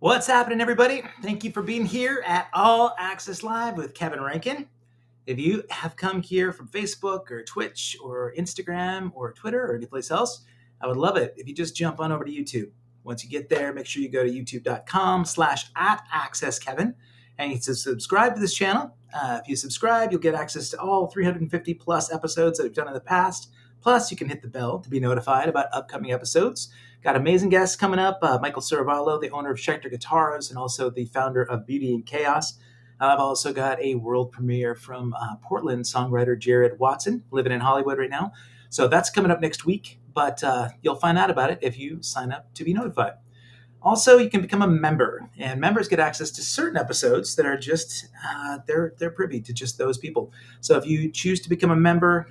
What's happening, everybody? Thank you for being here at All Access Live with Kevin Rankin. If you have come here from Facebook or Twitch or Instagram or Twitter or anyplace else, I would love it if you just jump on over to YouTube. Once you get there, make sure you go to youtube.com/@accesskevin and you subscribe to this channel. If you subscribe, you'll get access to all 350 plus episodes that I've done in the past. Plus, you can hit the bell to be notified about upcoming episodes. Got amazing guests coming up. Michael Saravallo, the owner of Schecter Guitars and also the founder of Beauty and Chaos. I've also got a world premiere from Portland songwriter Jared Watson, living in Hollywood right now. So that's coming up next week, but you'll find out about it if you sign up to be notified. Also, you can become a member, and members get access to certain episodes that are just they're privy to just those people. So if you choose to become a member,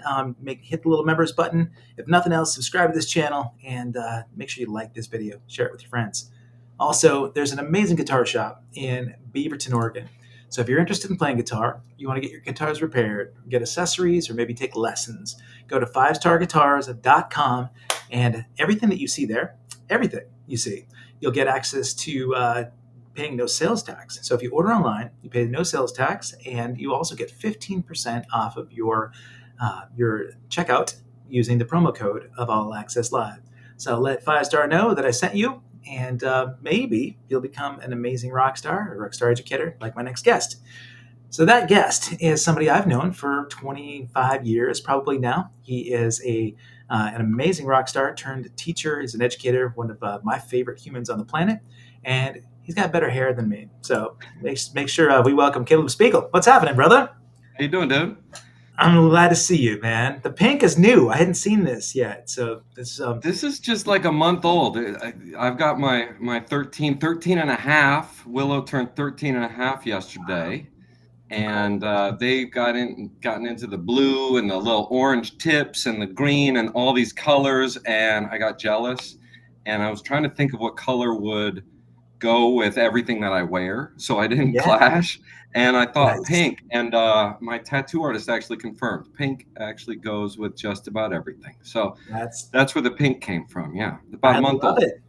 hit the little members button. If nothing else, subscribe to this channel and make sure you like this video, share it with your friends. Also, there's an amazing guitar shop in Beaverton, Oregon. So if you're interested in playing guitar, you want to get your guitars repaired, get accessories, or maybe take lessons, go to fivestarguitars.com, and everything that you see there, everything you see, you'll get access to paying no sales tax. So if you order online, you pay no sales tax, and you also get 15% off of your checkout using the promo code of All Access Live. So let Five Star know that I sent you, and maybe you'll become an amazing rock star or rock star educator like my next guest. So that guest is somebody I've known for 25 years, probably now. He is an amazing rock star turned teacher. He's an educator, one of my favorite humans on the planet, and he's got better hair than me. So make sure we welcome Caleb Spiegel. What's happening, brother? How you doing, dude? I'm glad to see you, man. The pink is new. I hadn't seen this yet. So This is just like a month old. I've got my 13 and a half. Willow turned 13 and a half yesterday. And they've gotten into the blue and the little orange tips and the green and all these colors. And I got jealous. And I was trying to think of what color would go with everything that I wear, so I didn't yeah, clash. And I thought nice. pink, and my tattoo artist actually confirmed pink actually goes with just about everything. So That's that's where the pink came from. Yeah, about I a month love old. it.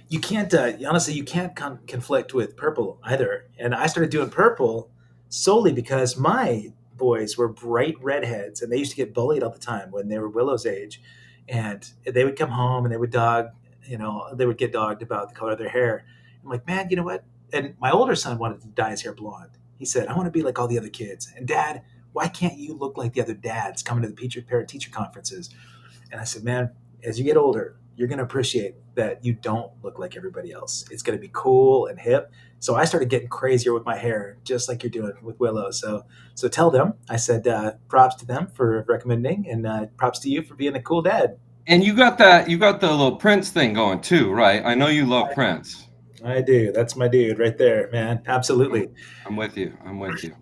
You can't honestly you can't conflict with purple either. And I started doing purple solely because my boys were bright redheads and they used to get bullied all the time when they were Willow's age, and they would come home and they would they would get dogged about the color of their hair. I'm like, man, you know what? And my older son wanted to dye his hair blonde. He said, I want to be like all the other kids. And dad, why can't you look like the other dads coming to the parent teacher conferences? And I said, man, as you get older, you're going to appreciate that you don't look like everybody else. It's going to be cool and hip. So I started getting crazier with my hair, just like you're doing with Willow. So tell them, I said, props to them for recommending, and props to you for being a cool dad. And you got the little Prince thing going too, right? I know you love Prince. I do. That's my dude right there, man. Absolutely. I'm with you. I'm with you.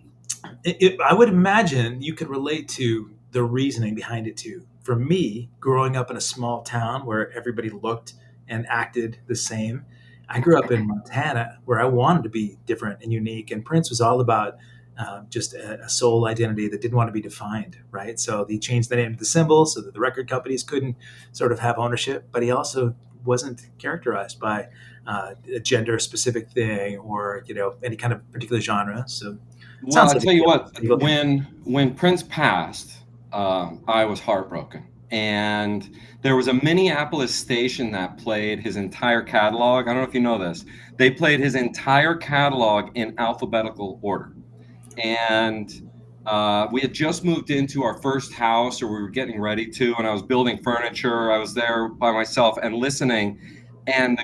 I would imagine you could relate to the reasoning behind it too. For me, growing up in a small town where everybody looked and acted the same, I grew up in Montana where I wanted to be different and unique. And Prince was all about just a soul identity that didn't want to be defined, right? So he changed the name of the symbol so that the record companies couldn't sort of have ownership, but he also wasn't characterized by a gender specific thing or any kind of particular genre. So Well, sounds I like tell you what, a when Prince passed, I was heartbroken. And there was a Minneapolis station that played his entire catalog. I don't know if you know this. They played his entire catalog in alphabetical order. And we had just moved into our first house, or we were getting ready to, and I was building furniture. I was there by myself and listening. And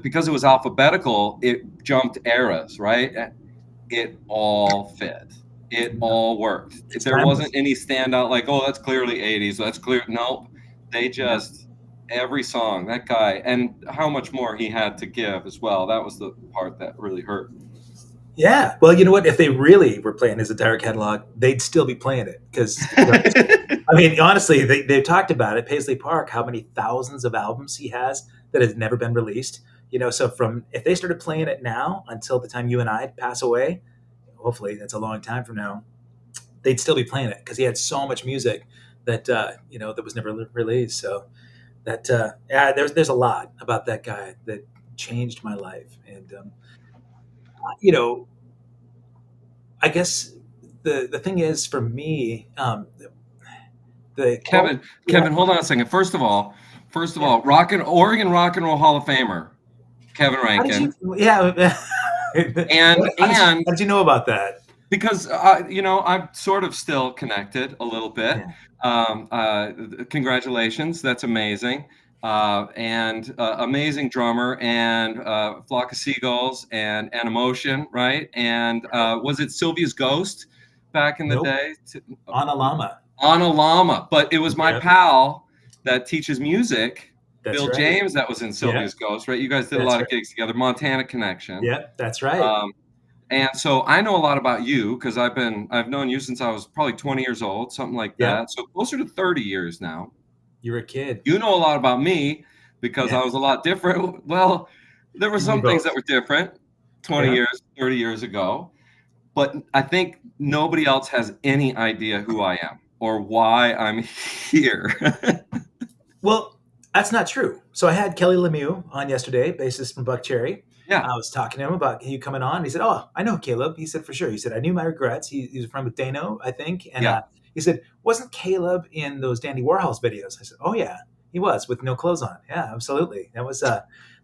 because it was alphabetical, it jumped eras, right? It all fit. It all worked. It's There timeless. wasn't any standout like, oh, that's clearly 80s. That's clear. Nope. They Yeah. just, every song, that guy, and how much more he had to give as well. That was the part that really hurt. Yeah. Well, you know what? If they really were playing his entire catalog, they'd still be playing it because I mean, honestly, they've talked about it. Paisley Park, how many thousands of albums he has that has never been released. So from if they started playing it now until the time you and I pass away, hopefully that's a long time from now, they'd still be playing it because he had so much music that that was never released. So that yeah, there's a lot about that guy that changed my life, and you know, I guess the thing is for me, the qual- Kevin, yeah, Kevin, hold on a second. First of yeah. all, Oregon Rock and Roll Hall of Famer, Kevin How did you? Rankin, Yeah. and How did you know about that? because I'm sort of still connected a little bit. Yeah. Congratulations, that's amazing. And Amazing drummer and Flock of Seagulls and Emotion, right? And Right. was it Sylvia's Ghost back in the Nope. day? On a llama. Anna Lama, but it was my Yep. pal that teaches music, That's Bill right. James, that was in Yeah. Sylvia's Ghost, right? You guys did a That's lot of right. gigs together, Montana Connection. Yep. That's right. Um, and so I know a lot about you because I've known you since I was probably 20 years old, something like Yep. that. So closer to 30 years now. You're a kid. You know a lot about me because Yeah. I was a lot different. Well, there were We some things both. that were different 20 Yeah. years, 30 years ago, but I think nobody else has any idea who I am or why I'm here. Well, that's not true. So I had Kelly Lemieux on yesterday, bassist from Buck Cherry. Yeah, I was talking to him about you coming on. He said, "Oh, I know Caleb." He said, "For sure." He said, "I knew my regrets." He was a friend with Dano, I think, and yeah. he said, "Wasn't Caleb in those Dandy Warhols videos?" I said, "Oh yeah, he was with no clothes on." Yeah, absolutely. That was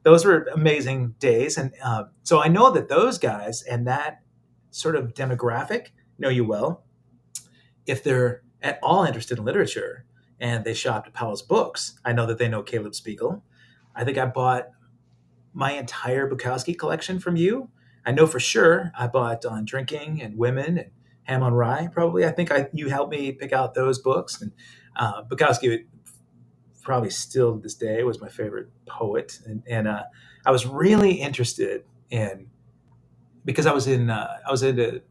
those were amazing days, and so I know that those guys and that sort of demographic know you well. If they're at all interested in literature and they shopped at Powell's Books, I know that they know Caleb Spiegel. I think I bought my entire Bukowski collection from you. I know for sure I bought On Drinking and Women and Ham on Rye. Probably, I think you helped me pick out those books. And Bukowski, probably still to this day, was my favorite poet. And I was really interested in because I was into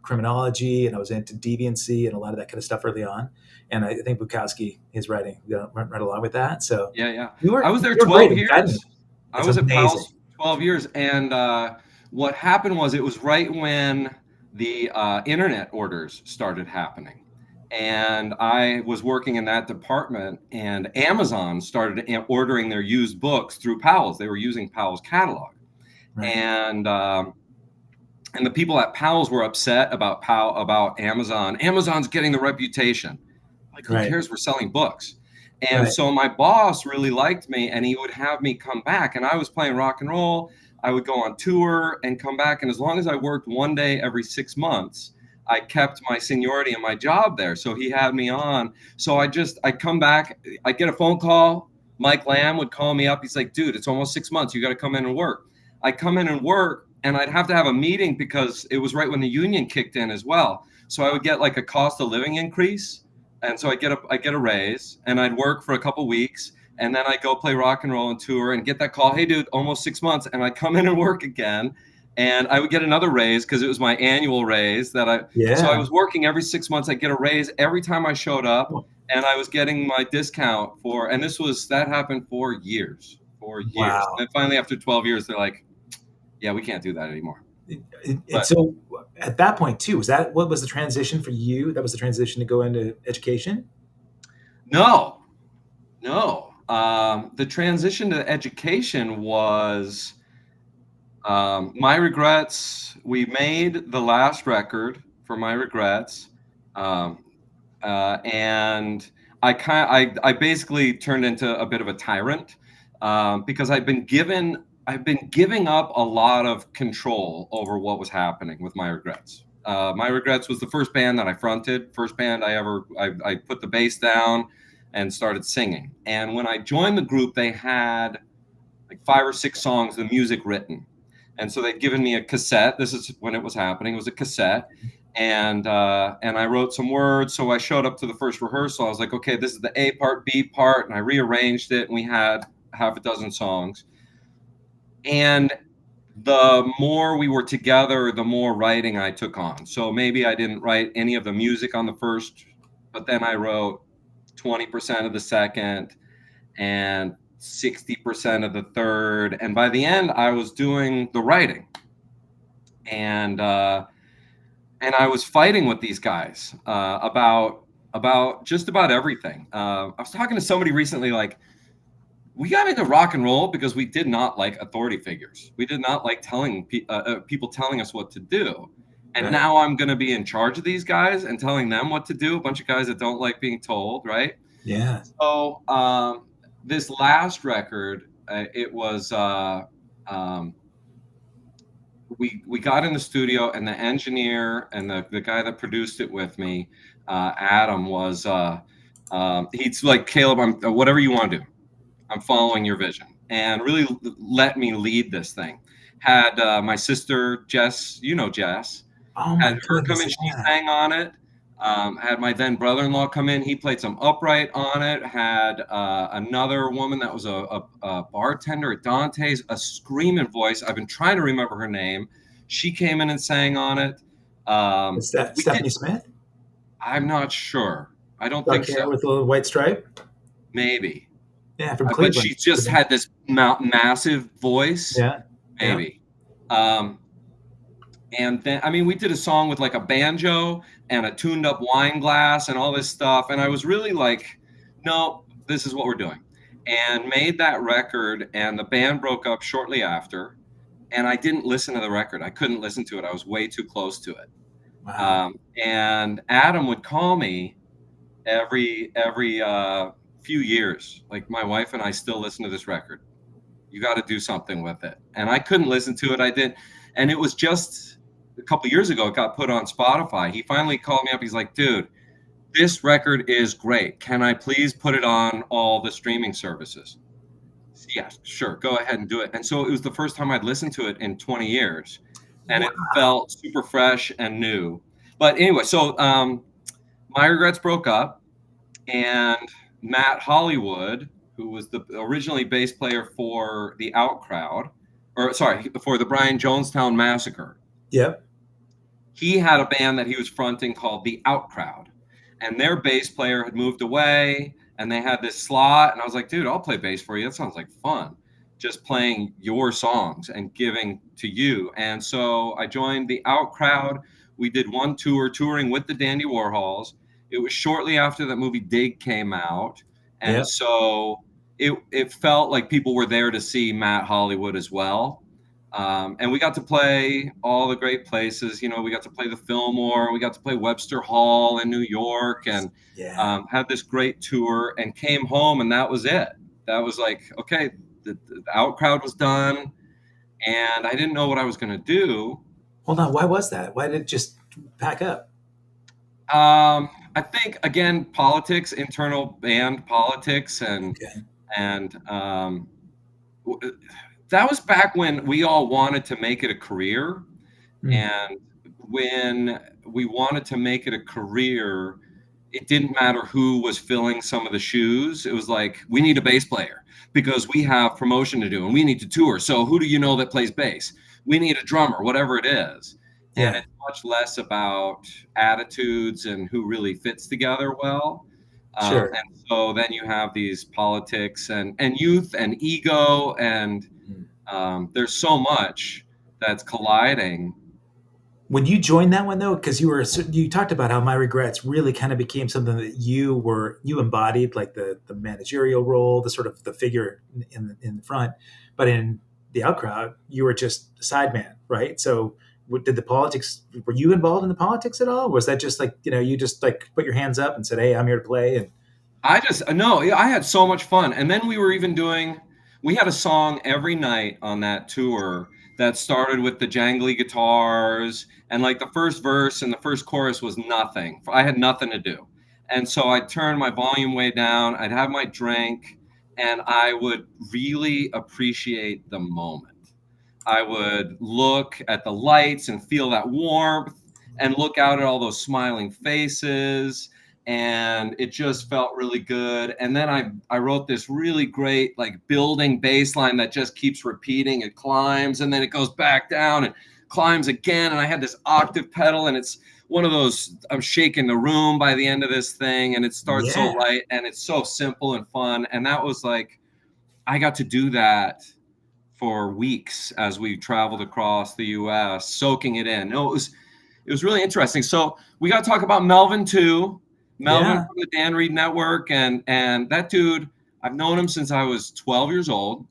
criminology and I was into deviancy and a lot of that kind of stuff early on. And I think Bukowski, his writing, went right along with that. So Yeah, yeah. you I were was there you were great 12 at guiding me. years. I It's was at amazing. Powell's 12 years. And what happened was it was right when the internet orders started happening. And I was working in that department, and Amazon started ordering their used books through Powell's. They were using Powell's catalog. Right. And the people at Powell's were upset about Amazon. Amazon's getting the reputation. Like, who Right. cares? We're selling books. And Right. so my boss really liked me, and he would have me come back. And I was playing rock and roll. I would go on tour and come back. And as long as I worked one day every 6 months, I kept my seniority in my job there. So he had me on. So I'd come back. I'd get a phone call. Mike Lamb would call me up. He's like, dude, it's almost 6 months. You got to come in and work. I'd come in and work, and I'd have to have a meeting because it was right when the union kicked in as well. So I would get like a cost of living increase. And so I get a raise, and I'd work for a couple weeks, and then I'd go play rock and roll and tour and get that call, hey dude, almost 6 months, and I'd come in and work again, and I would get another raise because it was my annual raise so I Yeah. was working every 6 months. I'd get a raise every time I showed up, and I was getting my discount and that happened for years, And Wow. then finally after 12 years, they're like, yeah, we can't do that anymore. And But so at that point too, was that what was the transition for you? That was the transition to go into education? no, no. The transition to education was My Regrets. We made the last record for My Regrets, um, and I basically turned into a bit of a tyrant because I've been giving up a lot of control over what was happening with My Regrets. My Regrets was the first band that I fronted, first band I put the bass down and started singing. And when I joined the group, they had like 5 or 6 songs, the music written. And so they'd given me a cassette. This is when it was happening. It was a cassette, and I wrote some words. So I showed up to the first rehearsal. I was like, okay, this is the A part, B part, and I rearranged it, and we had half a dozen songs. And the more we were together, the more writing I took on. So maybe I didn't write any of the music on the first, but then I wrote 20% of the second and 60% of the third. And by the end, I was doing the writing. And I was fighting with these guys about just about everything. I was talking to somebody recently, like, we got into rock and roll because we did not like authority figures. We did not like telling people telling us what to do. And Right. now I'm going to be in charge of these guys and telling them what to do. A bunch of guys that don't like being told, right? Yeah. So this last record, it was um, we got in the studio, and the engineer and the guy that produced it with me, Adam, was he's like, Caleb, I'm whatever you want to do. I'm following your vision, and really let me lead this thing. Had my sister Jess, Jess, Oh had my her come goodness. in. She Yeah. sang on it. Had my then brother-in-law come in. He played some upright on it. Had another woman that was a bartender at Dante's, a screaming voice. I've been trying to remember her name. She came in and sang on it. Is that We did. Stephanie Smith? I'm not sure. I don't think Dark hair so. with a little white stripe? Maybe. Yeah, from But Cleveland. she just had this massive voice. Yeah. Yeah. Maybe. Um, and then, I mean, we did a song with like a banjo and a tuned up wine glass and all this stuff. And I was really like, no, this is what we're doing. And made that record. And the band broke up shortly after. And I didn't listen to the record. I couldn't listen to it. I was way too close to it. Wow. And Adam would call me every few years. Like, my wife and I still listen to this record. You got to do something with it. And I couldn't listen to it. I did. And it was just a couple years ago, it got put on Spotify. He finally called me up. He's like, dude, this record is great. Can I please put it on all the streaming services? Yes, sure. Go ahead and do it. And so it was the first time I'd listened to it in 20 years. And it Wow. felt super fresh and new. But anyway, so My Regrets broke up, and Matt Hollywood, who was the originally bass player for the Outcrowd, or sorry, for the Brian Jonestown Massacre, Yep. he had a band that he was fronting called the Outcrowd, and their bass player had moved away, and they had this slot, and I was like, dude, I'll play bass for you. That sounds like fun, just playing your songs and giving to you. And so I joined the Outcrowd. We did one tour, touring with the Dandy Warhols. It was shortly after that movie Dig came out, and Yep. so it felt like people were there to see Matt Hollywood as well. And we got to play all the great places. We got to play the Fillmore, we got to play Webster Hall in New York, and Yeah. had this great tour, and came home, and that was it. That was like, okay, the Outcrowd was done, and I didn't know what I was going to do. Hold on. Why was that? Why did it just pack up? I think, again, politics, internal band politics, and Okay. and that was back when we all wanted to make it a career. Mm. And when we wanted to make it a career, it didn't matter who was filling some of the shoes. It was like, we need a bass player because we have promotion to do and we need to tour. So who do you know that plays bass? We need a drummer, whatever it is. And Yeah. it's much less about attitudes and who really fits together well. Sure. And so then you have these politics and youth and ego, and Mm. there's so much that's colliding. When you joined that one though, because you talked about how My Regrets really kind of became something that you embodied, like the managerial role, the sort of the figure in the front, but in the Outcrowd, you were just a sideman, right? So did the politics? Were you involved in the politics at all? Was that just like you just like put your hands up and said, "Hey, I'm here to play"? And I just no, I had so much fun. And then we had a song every night on that tour that started with the jangly guitars, and like the first verse and the first chorus was nothing. I had nothing to do. And so I'd turn my volume way down, I'd have my drink, and I would really appreciate the moment. I would look at the lights and feel that warmth and look out at all those smiling faces, and it just felt really good. And then I wrote this really great like building bass line that just keeps repeating. It climbs and then it goes back down and climbs again, and I had this octave pedal, and it's one of those, I'm shaking the room by the end of this thing, and it starts so yeah, light and it's so simple and fun. And that was like, I got to do that for weeks as we traveled across the US, soaking it in. No, it was really interesting. So we got to talk about Melvin too. Melvin yeah, from the Dan Reed Network, and that dude I've known him since I was 12 years old.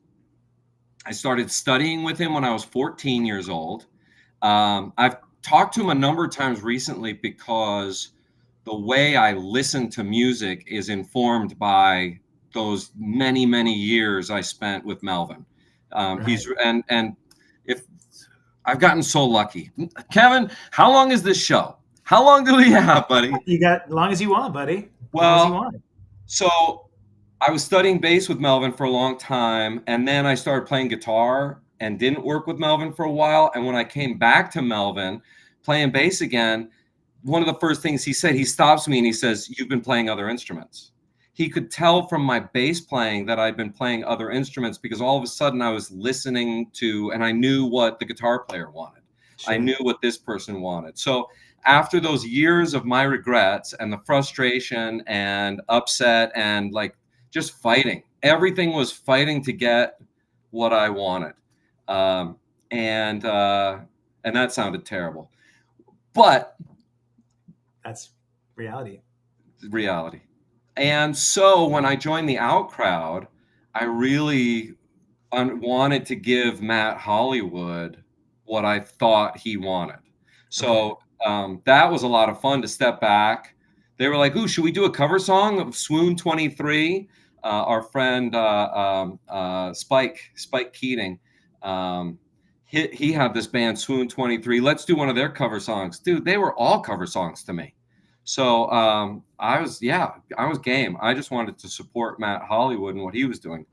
I started studying with him when I was 14 years old. I've talked to him a number of times recently because the way I listen to music is informed by those many, many years I spent with Melvin. Right. And if I've gotten so lucky. Kevin, how long is this show? How long do we have, buddy? You got as long as you want, buddy. As long as you Well, want. so I was studying bass with Melvin for a long time, and then I started playing guitar and didn't work with Melvin for a while. And when I came back to Melvin playing bass again, one of the first things he said, he stops me and he says, "You've been playing other instruments." He could tell from my bass playing that I'd been playing other instruments because all of a sudden I was listening to, and I knew what the guitar player wanted. I Sure. knew what this person wanted. So after those years of my regrets and the frustration and upset and like just fighting, everything was fighting to get what I wanted. Um, and, uh, and that sounded terrible, but That's reality. reality. And so when I joined the out crowd, I really wanted to give Matt Hollywood what I thought he wanted. Okay. So that was a lot of fun to step back. They were like, "Ooh, should we do a cover song of Swoon 23?" Our friend Spike Keating, um, he had this band Swoon 23. Let's do one of their cover songs, dude. They were all cover songs to me. So I was game. I just wanted to support Matt Hollywood and what he was doing.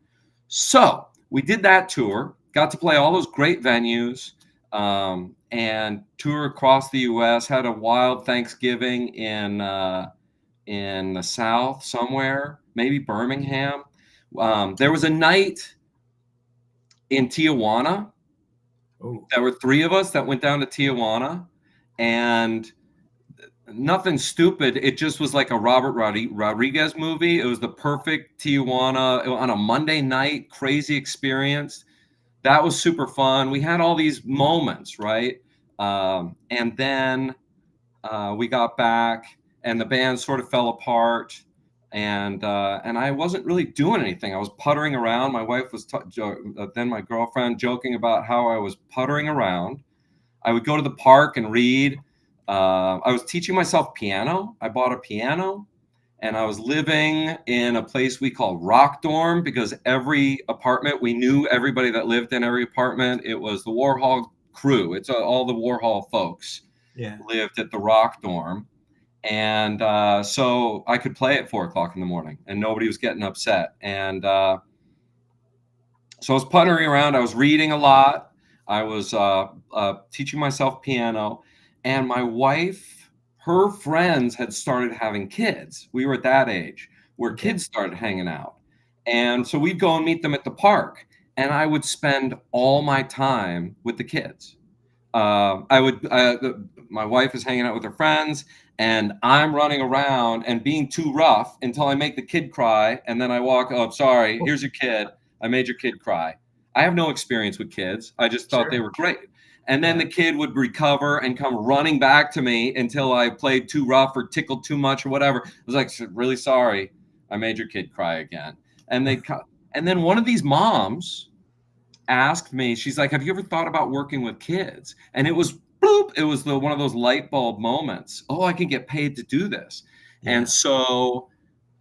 So we did that tour, got to play all those great venues, and tour across the U.S. Had a wild Thanksgiving in the South somewhere, maybe Birmingham. There was a night in Tijuana. Oh, There were three of us that went down to Tijuana, and nothing stupid. It just was like a Robert Rodriguez movie. It was the perfect Tijuana on a Monday night, crazy experience. That was super fun. We had all these moments, right? And then we got back, and the band sort of fell apart, and I wasn't really doing anything. I was puttering around. My wife was then my girlfriend joking about how I was puttering around. I would go to the park and read. I was teaching myself piano. I bought a piano, and I was living in a place we call Rock Dorm because every apartment, we knew everybody that lived in every apartment. It was the Warhol crew. It's all the Warhol folks yeah. lived at the Rock Dorm. And so I could play at 4 o'clock in the morning and nobody was getting upset. And so I was puttering around. I was reading a lot. I was teaching myself piano. And my wife, her friends had started having kids. We were at that age where Okay. kids started hanging out. And so we'd go and meet them at the park. And I would spend all my time with the kids. My wife is hanging out with her friends, and I'm running around and being too rough until I make the kid cry. And then I walk, "Oh, sorry, Oh, here's your kid. I made your kid cry." I have no experience with kids. I just thought they sure. were great. And then Yeah. the kid would recover and come running back to me until I played too rough or tickled too much or whatever. I was like, "Really sorry. I made your kid cry again." And and then one of these moms asked me, she's like, "Have you ever thought about working with kids?" And it was bloop, it was the one of those light bulb moments. Oh, I can get paid to do this. And Yeah. so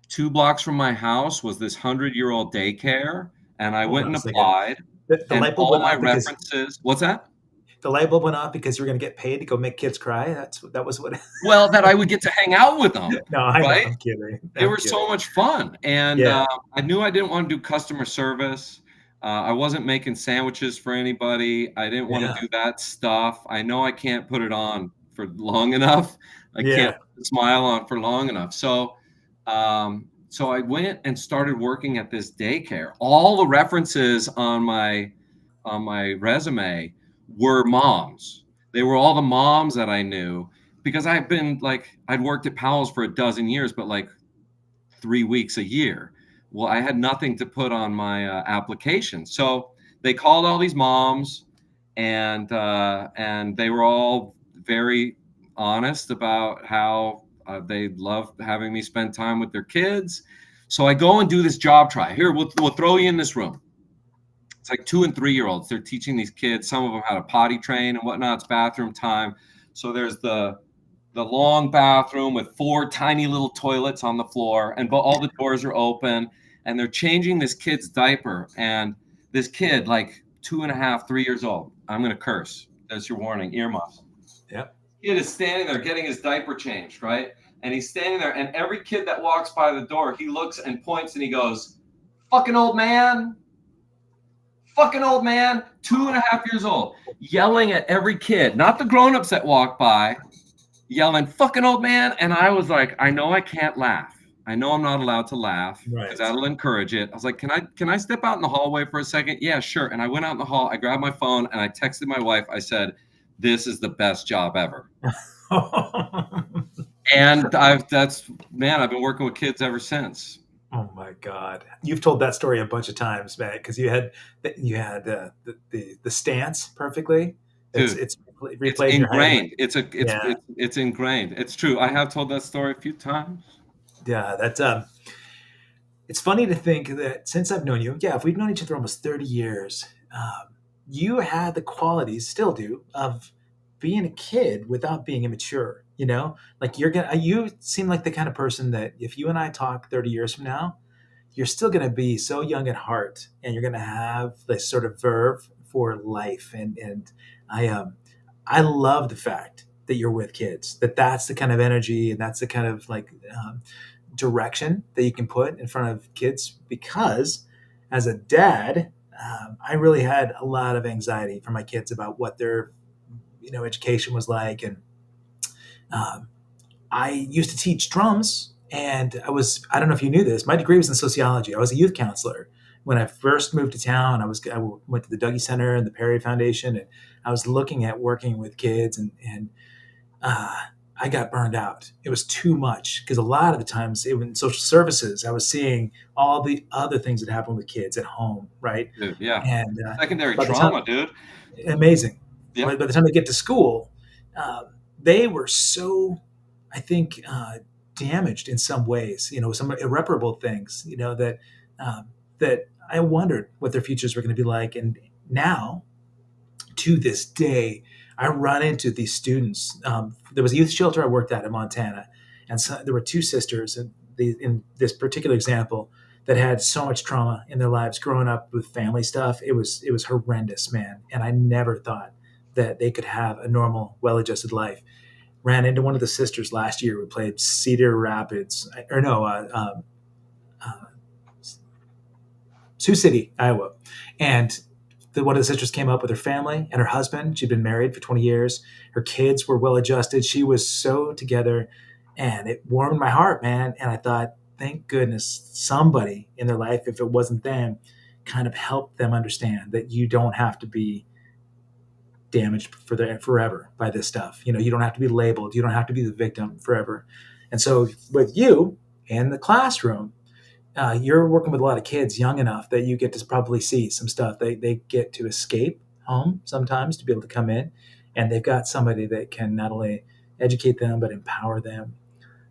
2 blocks from my house was this 100-year-old daycare, and I Hold went on and a second. applied, The and light bulb all went my off because references, what's that? the light bulb went off because you were going to get paid to go make kids cry. That was what. Well, that I would get to hang out with them, No, I know. right? I'm kidding. They I'm were so kidding. much fun, and Yeah. I knew I didn't want to do customer service. I wasn't making sandwiches for anybody. I didn't want to Yeah. do that stuff. I know I can't put it on for long enough. I can't Yeah. put the smile on for long enough. So I went and started working at this daycare. All the references on my resume were moms. They were all the moms that I knew because I'd worked at Powell's for a dozen years, but like 3 weeks a year. Well, I had nothing to put on my application, so they called all these moms, and they were all very honest about how they loved having me spend time with their kids. So I go and do this job try. Here, we'll throw you in this room. It's like 2 and 3 year olds. They're teaching these kids. Some of them how to potty train and whatnot. It's bathroom time. So there's the long bathroom with 4 tiny little toilets on the floor, and all the doors are open, and they're changing this kid's diaper. And this kid, like 2.5, 3 years old, I'm going to curse. That's your warning, earmuffs. Yep. Kid is standing there getting his diaper changed, right? And he's standing there, and every kid that walks by the door, he looks and points and he goes, fucking old man, 2.5 years old, yelling at every kid, not the grown-ups that walk by, yelling, fucking old man. And I was like, I know I can't laugh. I know I'm not allowed to laugh because Right. that'll encourage it. I was like, can I step out in the hallway for a second? Yeah, sure. And I went out in the hall, I grabbed my phone and I texted my wife. I said, this is the best job ever. And I've been working with kids ever since. Oh my God! You've told that story a bunch of times, man. Because you had the stance perfectly. It's Dude, it's it's replayed in your head. ingrained. Yeah, It's ingrained. It's true. I have told that story a few times. yeah. That's It's funny to think that since I've known you, yeah, if we've known each other almost 30 years, you had the qualities, still do, of being a kid without being immature. Like you seem like the kind of person that if you and I talk 30 years from now, you're still going to be so young at heart, and you're going to have this sort of verve for life. And I love the fact that you're with kids. That's the kind of energy, and that's the kind of like direction that you can put in front of kids. Because as a dad, I really had a lot of anxiety for my kids about what their education was like, and um, I used to teach drums, and I don't know if you knew this, my degree was in sociology. I was a youth counselor. When I first moved to town, I went to the Dougie Center and the Perry Foundation, and I was looking at working with kids, and uh, I got burned out. It was too much because a lot of the times, in social services, I was seeing all the other things that happen with kids at home, right? Dude, yeah. And Secondary by the time, trauma, dude. amazing. Yep. By the time they get to school, they were so, I think, damaged in some ways. Some irreparable things. That I wondered what their futures were going to be like. And now, to this day, I run into these students. There was a youth shelter I worked at in Montana, and so there were two sisters in this particular example that had so much trauma in their lives growing up with family stuff. It was horrendous, man. And I never thought that they could have a normal, well-adjusted life. Ran into one of the sisters last year. We played Cedar Rapids, or no, uh, Sioux City, Iowa, and one of the sisters came up with her family and her husband. She'd been married for 20 years. Her kids were well adjusted. She was so together, and it warmed my heart, man. And I thought, thank goodness somebody in their life, if it wasn't them, kind of helped them understand that you don't have to be damaged forever by this stuff. You don't have to be labeled. You don't have to be the victim forever. And so with you in the classroom, you're working with a lot of kids young enough that you get to probably see some stuff. They get to escape home sometimes to be able to come in, and they've got somebody that can not only educate them but empower them.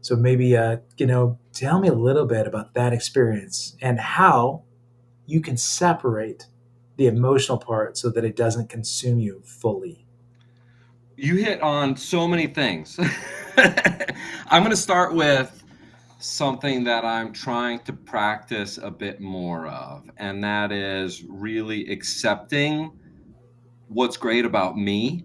So maybe tell me a little bit about that experience and how you can separate the emotional part so that it doesn't consume you fully. You hit on so many things. I'm going to start with something that I'm trying to practice a bit more of, and that is really accepting what's great about me.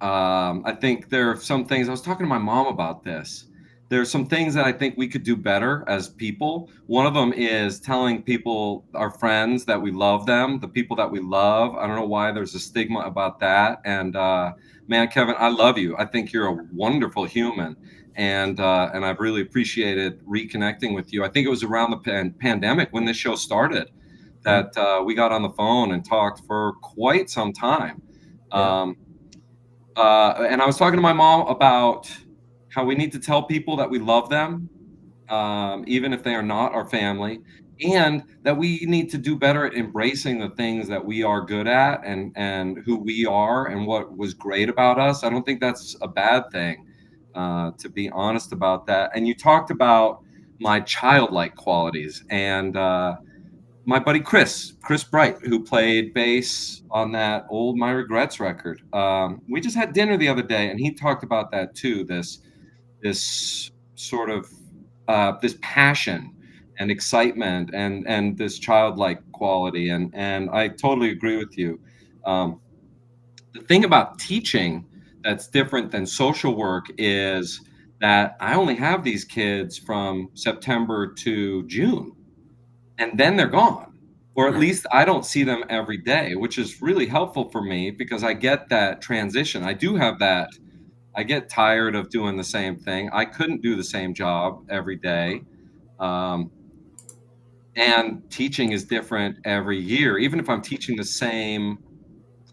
I think there are some things, I was talking to my mom about this. There are some things that I think we could do better as people. One of them is telling people, our friends, that we love them, the people that we love. I don't know why there's a stigma about that. And man, Kevin, I love you. I think you're a wonderful human. And I've really appreciated reconnecting with you. I think it was around the pandemic when this show started Yeah. that we got on the phone and talked for quite some time. Yeah. Um, and I was talking to my mom about how we need to tell people that we love them, even if they are not our family, and that we need to do better at embracing the things that we are good at and who we are and what was great about us. I don't think that's a bad thing, to be honest about that. And you talked about my childlike qualities. And my buddy Chris Bright, who played bass on that old My Regrets record. We just had dinner the other day, and he talked about that too. This sort of this passion and excitement and this childlike quality, and I totally agree with you. Um, the thing about teaching that's different than social work is that I only have these kids from September to June, and then they're gone. Or at Right. least I don't see them every day, which is really helpful for me because I get that transition. I do have that. I get tired of doing the same thing. I couldn't do the same job every day. Um, and teaching is different every year. Even if I'm teaching the same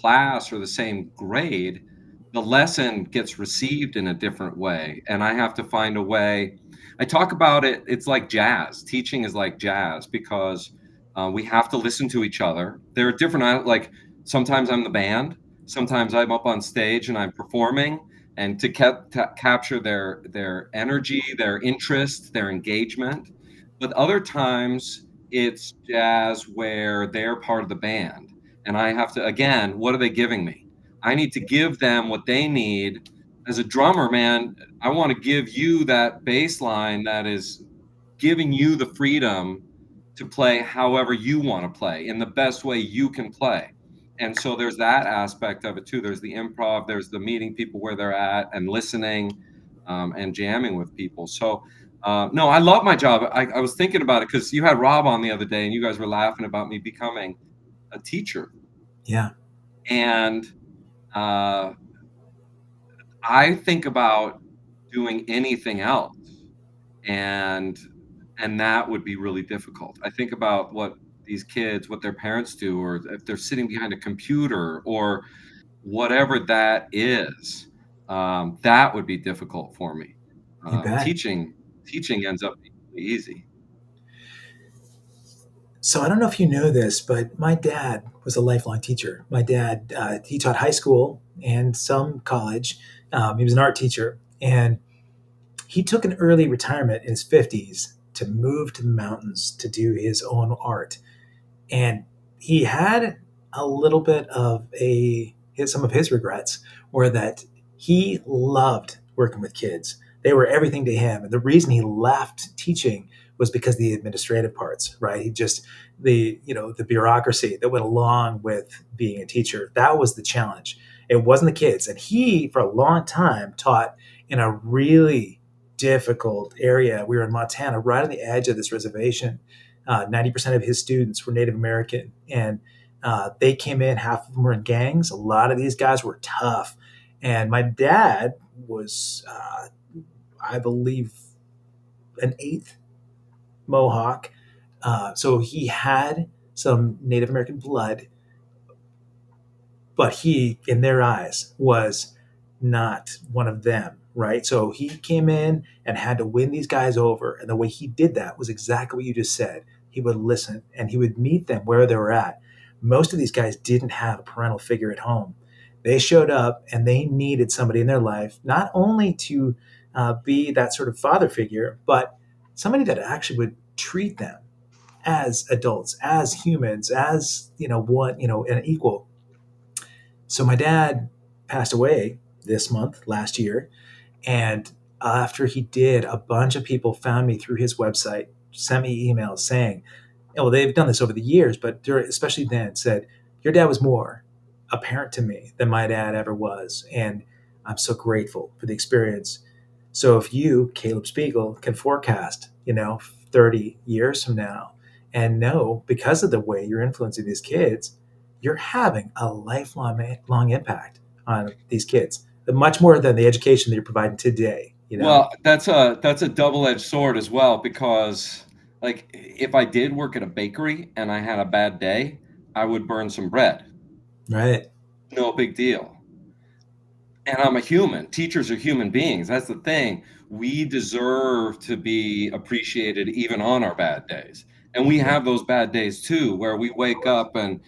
class or the same grade, the lesson gets received in a different way. And I have to find a way. I talk about it, it's like jazz. Teaching is like jazz because we have to listen to each other. There are different, like sometimes I'm the band, sometimes I'm up on stage and I'm performing. And to capture their energy, their interest, their engagement. But other times it's jazz where they're part of the band and I have to, again, what are they giving me? I need to give them what they need. As a drummer, man, I want to give you that bass line that is giving you the freedom to play however you want to play in the best way you can play. And so there's that aspect of it too. There's the improv, there's the meeting people where they're at and listening and jamming with people. So, no, I love my job. I was thinking about it because you had Rob on the other day and you guys were laughing about me becoming a teacher. Yeah. And uh, I think about doing anything else, and that would be really difficult. I think about what these kids, what their parents do, or if they're sitting behind a computer, or whatever that is. That would be difficult for me. You bet. Teaching ends up being really easy. So I don't know if you know this, but my dad was a lifelong teacher. My dad, he taught high school and some college. He was an art teacher, and he took an early retirement in his 50s to move to the mountains to do his own art. And he had a little bit of some of his regrets were that he loved working with kids. They were everything to him. And the reason he left teaching was because of the administrative parts, right? He just the bureaucracy that went along with being a teacher. That was the challenge. It wasn't the kids. And he, for a long time, taught in a really difficult area. We were in Montana, right on the edge of this reservation. 90% of his students were Native American, and they came in. Half of them were in gangs. A lot of these guys were tough, and my dad was, I believe, an eighth Mohawk, so he had some Native American blood, but he, in their eyes, was not one of them, right? So he came in and had to win these guys over. And the way he did that was exactly what you just said. He would listen and he would meet them where they were at. Most of these guys didn't have a parental figure at home. They showed up and they needed somebody in their life, not only to be that sort of father figure, but somebody that actually would treat them as adults, as humans, as an equal. So my dad passed away this month, last year, and after he did, a bunch of people found me through his website, sent me emails saying, well, they've done this over the years, but especially then, said, your dad was more a parent to me than my dad ever was. And I'm so grateful for the experience. So if you, Caleb Spiegel, can forecast, 30 years from now and know because of the way you're influencing these kids, you're having a lifelong long impact on these kids, much more than the education that you're providing today. Well, that's a double-edged sword as well because like if I did work at a bakery and I had a bad day, I would burn some bread. Right. No big deal. And I'm a human. Teachers are human beings. That's the thing. We deserve to be appreciated even on our bad days. And we Yeah. have those bad days too, where we wake up and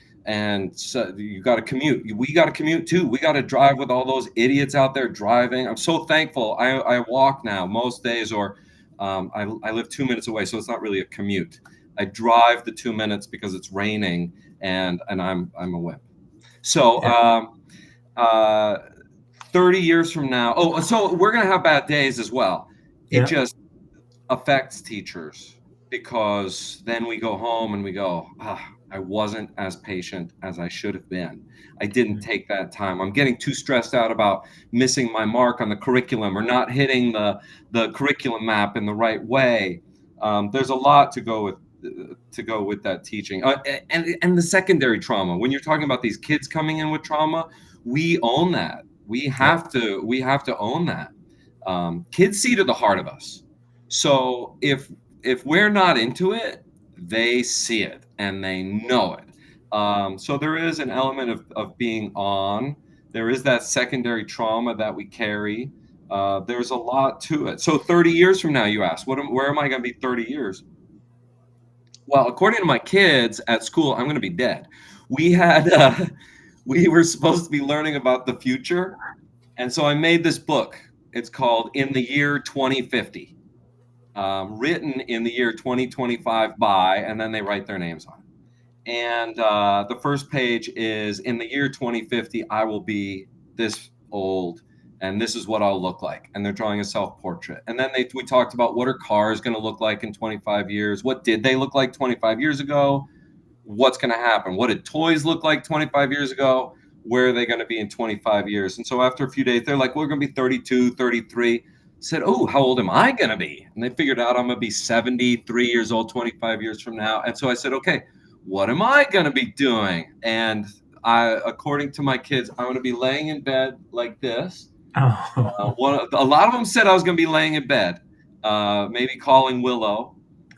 so you got to commute. We got to commute too. We got to drive with all those idiots out there driving. I'm so thankful. I walk now most days, I live 2 minutes away, so it's not really a commute. I drive the 2 minutes because it's raining, and I'm a wimp. So Yeah. uh, 30 years from now, oh, so we're gonna have bad days as well. It Yeah. just affects teachers because then we go home and we go, I wasn't as patient as I should have been. I didn't take that time. I'm getting too stressed out about missing my mark on the curriculum or not hitting the curriculum map in the right way. There's a lot to go with that teaching, and the secondary trauma. When you're talking about these kids coming in with trauma, we own that. Yeah. We have to own that. Kids see to the heart of us. So if we're not into it, they see it and they know it. So there is an element of being on. There is that secondary trauma that we carry. There's a lot to it. So 30 years from now, you ask, where am I going to be 30 years? Well, according to my kids at school, I'm going to be dead. We had we were supposed to be learning about the future, and so I made this book. It's called In the Year 2050. Written in the year 2025 by, and then they write their names on it. And the first page is, in the year 2050, I will be this old, and this is what I'll look like. And they're drawing a self-portrait. And then we talked about what are cars going to look like in 25 years? What did they look like 25 years ago? What's going to happen? What did toys look like 25 years ago? Where are they going to be in 25 years? And so after a few days, they're like, we're going to be 32, 33. Said, oh, how old am I going to be? And they figured out I'm going to be 73 years old 25 years from now. And so I said, okay, what am I going to be doing? And according to my kids, I'm going to be laying in bed like this. Oh. A lot of them said I was going to be laying in bed, maybe calling Willow.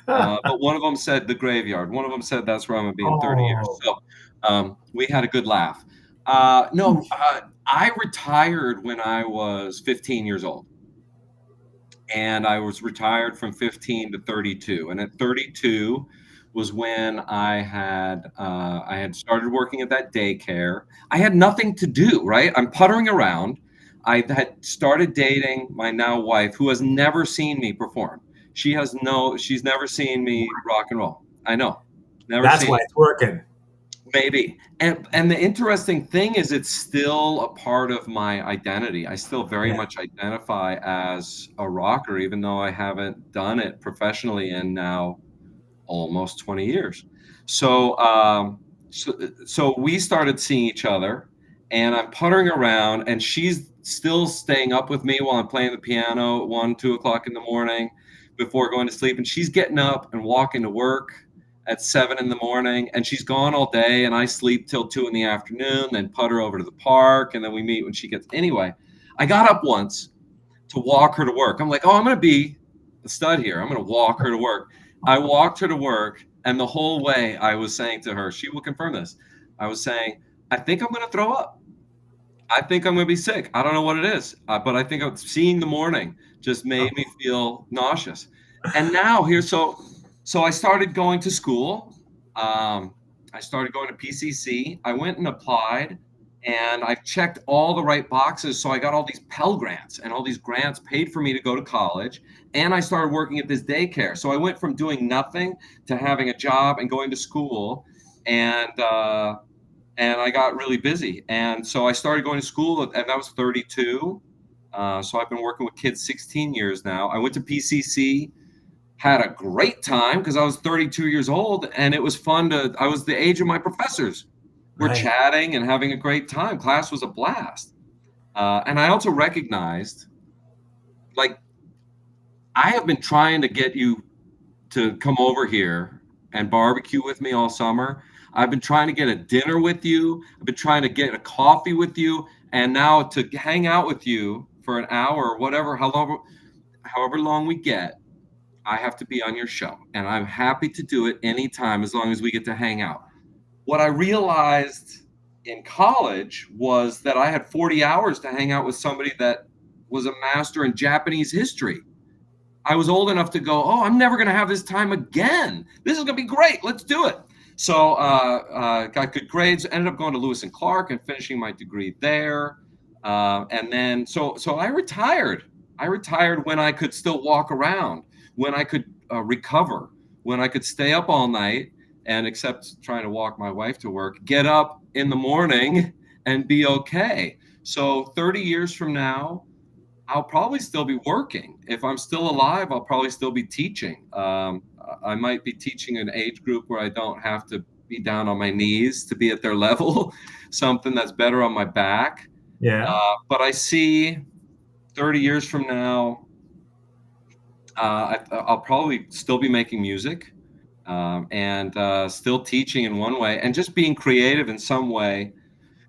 But one of them said the graveyard. One of them said that's where I'm going to be in 30 years. Oh. So we had a good laugh. No, I retired when I was 15 years old. And I was retired from 15 to 32. And at 32 was when I had started working at that daycare. I had nothing to do, right? I'm puttering around. I had started dating my now wife, who has never seen me perform. She's never seen me rock and roll. I know, never That's seen why it. it's working. Maybe. And the interesting thing is it's still a part of my identity. I still very Yeah. much identify as a rocker, even though I haven't done it professionally in now almost 20 years. So, so we started seeing each other, and I'm puttering around, and she's still staying up with me while I'm playing the piano at 1, 2 o'clock in the morning before going to sleep. And she's getting up and walking to work at 7 in the morning, and she's gone all day, and I sleep till 2 in the afternoon, then putter over to the park, and then we meet when she gets. Anyway, I got up once to walk her to work. I'm like, oh, I'm going to be a stud here. I'm going to walk her to work. I walked her to work, and the whole way I was saying to her, she will confirm this. I was saying, I think I'm going to throw up. I think I'm going to be sick. I don't know what it is, but I think seeing the morning just made me feel nauseous. And now so I started going to school. I started going to PCC. I went and applied, and I've checked all the right boxes. So I got all these Pell Grants, and all these grants paid for me to go to college. And I started working at this daycare. So I went from doing nothing to having a job and going to school. And I got really busy. And so I started going to school, and that was 32. So I've been working with kids 16 years now. I went to PCC, had a great time because I was 32 years old, and it was fun I was the age of my professors. We're Right. chatting and having a great time. Class was a blast. And I also recognized, like, I have been trying to get you to come over here and barbecue with me all summer. I've been trying to get a dinner with you. I've been trying to get a coffee with you, and now to hang out with you for an hour or whatever, however long we get. I have to be on your show, and I'm happy to do it anytime as long as we get to hang out. What I realized in college was that I had 40 hours to hang out with somebody that was a master in Japanese history. I was old enough to go, oh, I'm never going to have this time again. This is going to be great. Let's do it. So got good grades, ended up going to Lewis and Clark and finishing my degree there. And then, so I retired. I retired when I could still walk around, when I could recover, when I could stay up all night and, except trying to walk my wife to work, get up in the morning and be okay. So 30 years from now, I'll probably still be working. If I'm still alive, I'll probably still be teaching. I might be teaching an age group where I don't have to be down on my knees to be at their level, something that's better on my back. Yeah. But I see 30 years from now, I'll probably still be making music, and still teaching in one way and just being creative in some way.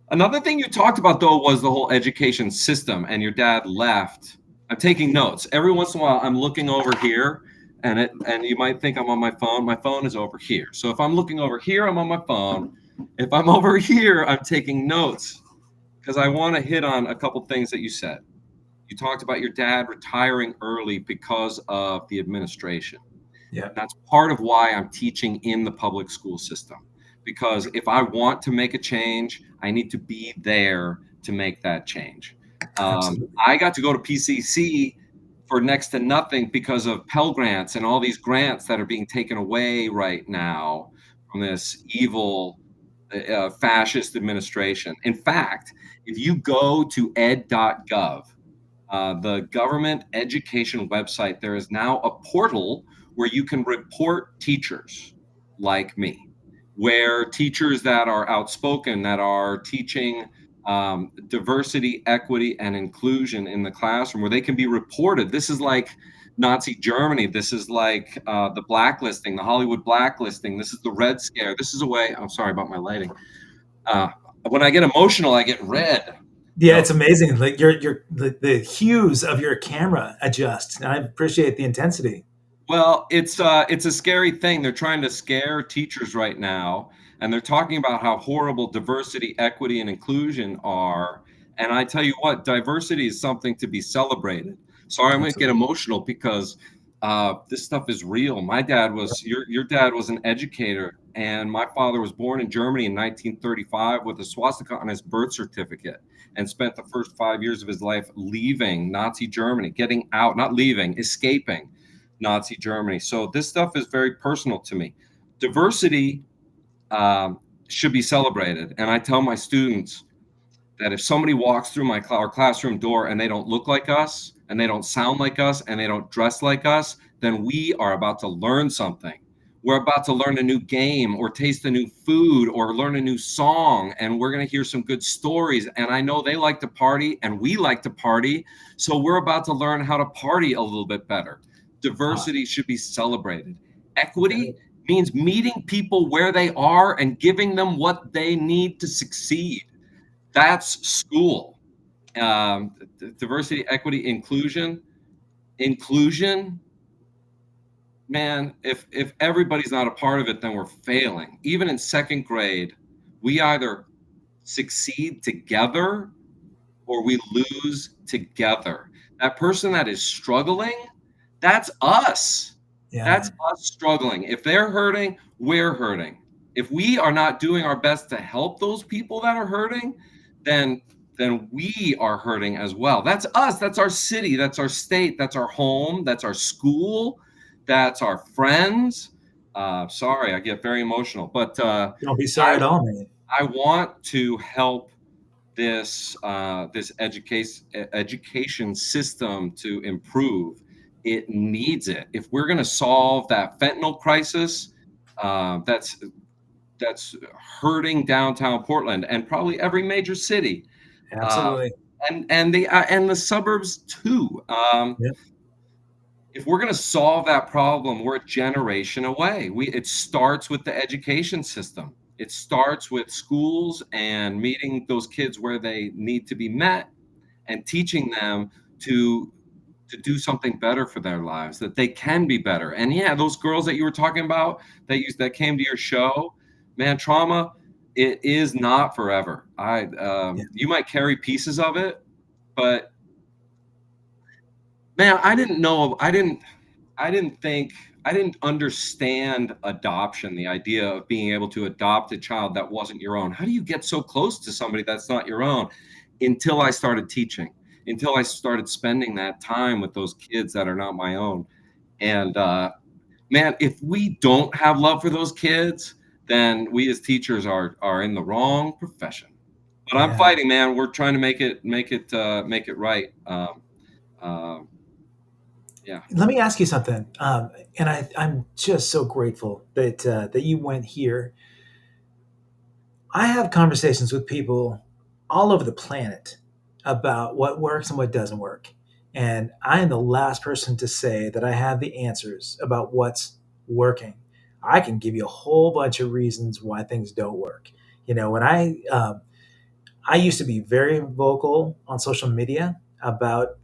Another thing you talked about, though, was the whole education system, and your dad left. I'm taking notes. Every once in a while, I'm looking over here, and you might think I'm on my phone. My phone is over here. So if I'm looking over here, I'm on my phone. If I'm over here, I'm taking notes because I want to hit on a couple things that you said. You talked about your dad retiring early because of the administration. Yeah. That's part of why I'm teaching in the public school system. Because if I want to make a change, I need to be there to make that change. Absolutely. I got to go to PCC for next to nothing because of Pell Grants and all these grants that are being taken away right now from this evil fascist administration. In fact, if you go to ed.gov, the government education website, there is now a portal where you can report teachers like me, where teachers that are outspoken, that are teaching diversity, equity, and inclusion in the classroom, where they can be reported. This is like Nazi Germany. This is like the blacklisting, the Hollywood blacklisting. This is the Red Scare. This is a way. I'm sorry about my lighting. Uh, when I get emotional, I get red. Yeah, So it's amazing. Like the hues of your camera adjust. And I appreciate the intensity. well, it's a scary thing. They're trying to scare teachers right now, and they're talking about how horrible diversity, equity, and inclusion are. And I tell you what, diversity is something to be celebrated. Sorry, I'm going to get Absolutely. emotional because this stuff is real. My dad was your dad was an educator, and my father was born in Germany in 1935 with a swastika on his birth certificate, and spent the first 5 years of his life leaving Nazi Germany, getting out, not leaving, escaping Nazi Germany. So this stuff is very personal to me. Diversity should be celebrated. And I tell my students that if somebody walks through our classroom door and they don't look like us, and they don't sound like us, and they don't dress like us, then we are about to learn something. We're about to learn a new game or taste a new food or learn a new song, and we're going to hear some good stories. And I know they like to party and we like to party. So we're about to learn how to party a little bit better. Ah, Diversity should be celebrated. got Equity it. means meeting people where they are and giving them what they need to succeed. That's school. Diversity, equity, inclusion. Inclusion, man, if everybody's not a part of it, then we're failing. Even in second grade, we either succeed together or we lose together. That person that is struggling, that's us. Yeah. That's us struggling. If they're hurting, we're hurting. If we are not doing our best to help those people that are hurting, then we are hurting as well. That's us. That's our city. That's our state. That's our home. That's our school. That's our friends. Sorry, I get very emotional, but Don't be sorry I at all, man. I want to help this education system to improve. It needs it. If we're going to solve that fentanyl crisis, that's hurting downtown Portland and probably every major city, uh, Absolutely. and the suburbs too. Yep. If we're going to solve that problem, we're a generation away. It starts with the education system. It starts with schools and meeting those kids where they need to be met and teaching them to do something better for their lives, that they can be better. And yeah, those girls that you were talking about that came to your show, man, trauma, it is not forever. Yeah. You might carry pieces of it, but man, I didn't understand adoption, the idea of being able to adopt a child that wasn't your own. How do you get so close to somebody that's not your own? Until I started teaching, until I started spending that time with those kids that are not my own. And man, if we don't have love for those kids, then we as teachers are in the wrong profession. But I'm Yeah. fighting, man. We're trying to make it right. Um, yeah. Let me ask you something. And I'm just so grateful that you went here. I have conversations with people all over the planet about what works and what doesn't work. And I am the last person to say that I have the answers about what's working. I can give you a whole bunch of reasons why things don't work. When I used to be very vocal on social media about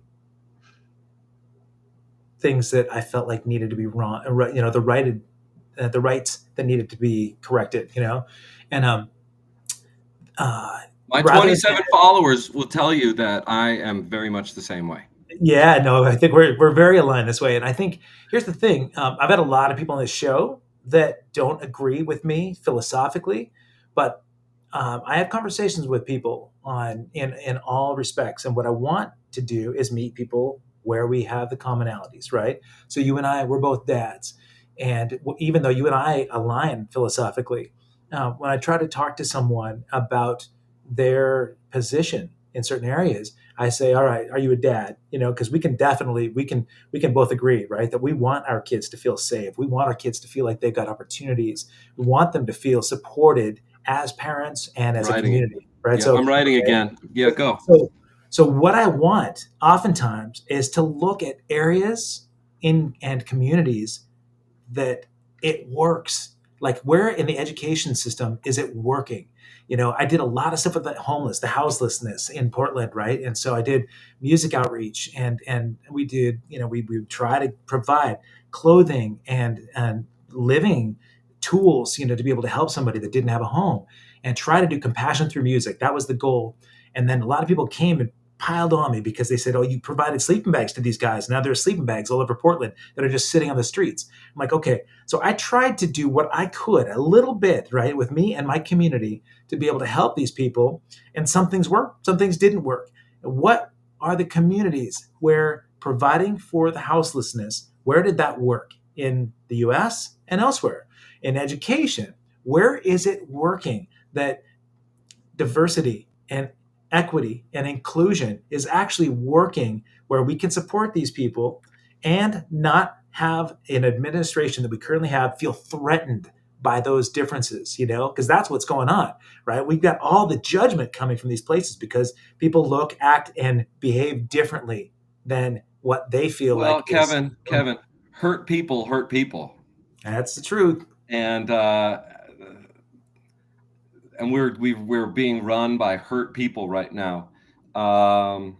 things that I felt like needed to be wrong, the rights that needed to be corrected, and uh, My rather than 27 followers will tell you that I am very much the same way. yeah, no, I think we're very aligned this way. And I think here's the thing: I've had a lot of people on this show that don't agree with me philosophically, but I have conversations with people on in all respects. And what I want to do is meet people where we have the commonalities, right? So you and I, we're both dads, and even though you and I align philosophically, when I try to talk to someone about their position in certain areas, I say, all right, are you a dad? Because we can both agree, right, that we want our kids to feel safe. We want our kids to feel like they've got opportunities. We want them to feel supported as parents and I'm as a writing it. community, right? Yeah, So, I'm writing okay, again. Yeah, go. so what I want oftentimes is to look at areas in and communities that it works. Like, where in the education system is it working? I did a lot of stuff with the homeless, the houselessness in Portland, right? And so I did music outreach, and we did, we try to provide clothing and living tools, to be able to help somebody that didn't have a home, and try to do compassion through music. That was the goal. And then a lot of people came and piled on me because they said, "Oh, you provided sleeping bags to these guys. Now there are sleeping bags all over Portland that are just sitting on the streets." I'm like, okay. So I tried to do what I could a little bit, right, with me and my community to be able to help these people. And some things worked, some things didn't work. What are the communities where providing for the houselessness, where did that work in the US and elsewhere? In education, where is it working that diversity and equity and inclusion is actually working, where we can support these people and not have an administration that we currently have feel threatened by those differences, because that's what's going on, right? We've got all the judgment coming from these places because people look, act, and behave differently than what they feel Well, like is Kevin, hurt people hurt people. that's the truth. And we're being run by hurt people right now. Um,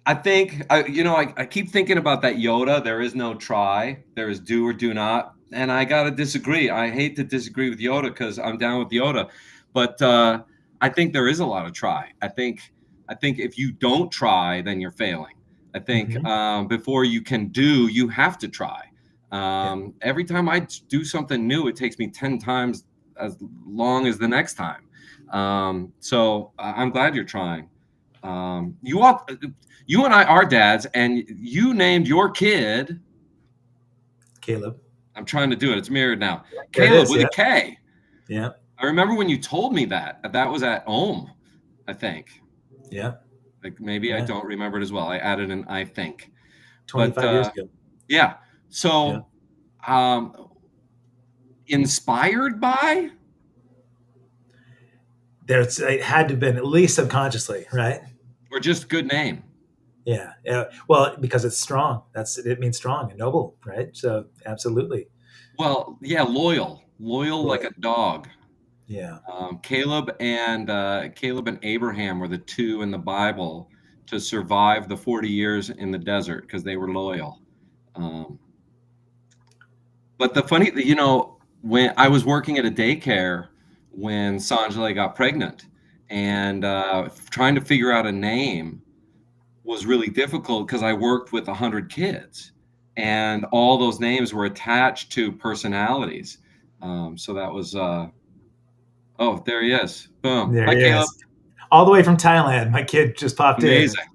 I think I keep thinking about that Yoda. There is no try. There is do or do not. And I gotta disagree. I hate to disagree with Yoda because I'm down with Yoda, but I think there is a lot of try. I think if you don't try, then you're failing. I think Hmm. before you can do, you have to try. Yeah. Every time I do something new, it takes me 10 times as long as the next time. So I'm glad you're trying. You ought, you and I are dads, and you named your kid. Caleb. I'm trying to do it. It's mirrored now. There it Caleb is. with a Yeah. K. Yeah. I remember when you told me that. That was at Ohm, I think. Yeah. Like maybe I Yeah. don't remember it as well. I added an I think. But 25 years ago. yeah. Yeah. So um, inspired by There's it had to have been at least subconsciously, right? or just good name? Yeah. Yeah. Well, because it's strong. It means strong and noble, right? So absolutely. Well, yeah, loyal like Loyal. a dog. Yeah. Caleb and Abraham were the two in the Bible to survive the 40 years in the desert because they were loyal. Um, but the funny, when I was working at a daycare when Sanjay got pregnant, and trying to figure out a name was really difficult because I worked with 100 kids, and all those names were attached to personalities. So that was oh, there he is. Boom. There Hi, he Caleb. is. All the way from Thailand. My kid just popped in. Amazing.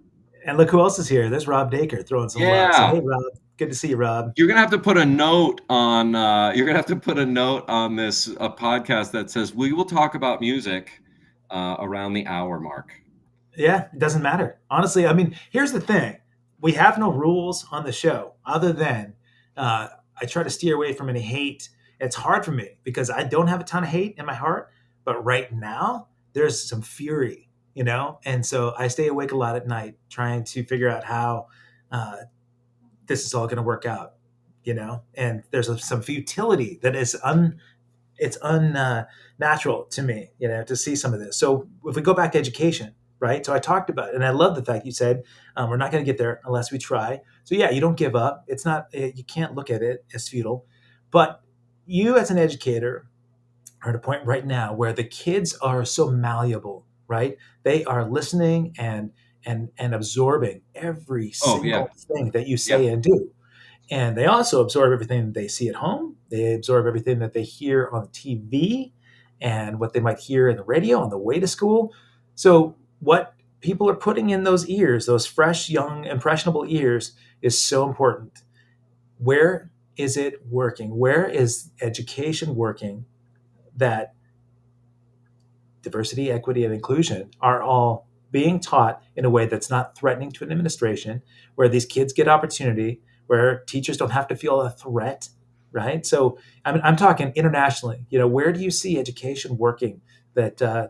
And look who else is here. There's Rob Daker throwing some love. So, Yeah. hey, Rob. Good to see you, Rob. You're gonna have to put a note on. You're gonna have to put a note on this podcast that says we will talk about music around the hour mark. Yeah, it doesn't matter. Honestly, I mean, here's the thing. We have no rules on the show other than uh, I try to steer away from any hate. It's hard for me because I don't have a ton of hate in my heart, but right now there's some fury, and so I stay awake a lot at night trying to figure out how uh, this is all going to work out, and there's some futility that is it's unnatural to me, to see some of this. So if we go back to education, right? So I talked about it, and I love the fact you said we're not going to get there unless we try. So yeah, you don't give up. It's not you can't look at it as futile, but you as an educator are at a point right now where the kids are so malleable, right? They are listening and absorbing every Oh yeah, single thing that you yeah. say and do. And they also absorb everything they see at home. They absorb everything that they hear on TV and what they might hear in the radio on the way to school. So, what people are putting in those ears, those fresh, young, impressionable ears, is so important. Where is it working? Where is education working that diversity, equity, and inclusion are all being taught in a way that's not threatening to an administration, where these kids get opportunity, where teachers don't have to feel a threat, right? So I'm talking internationally. Where do you see education working that I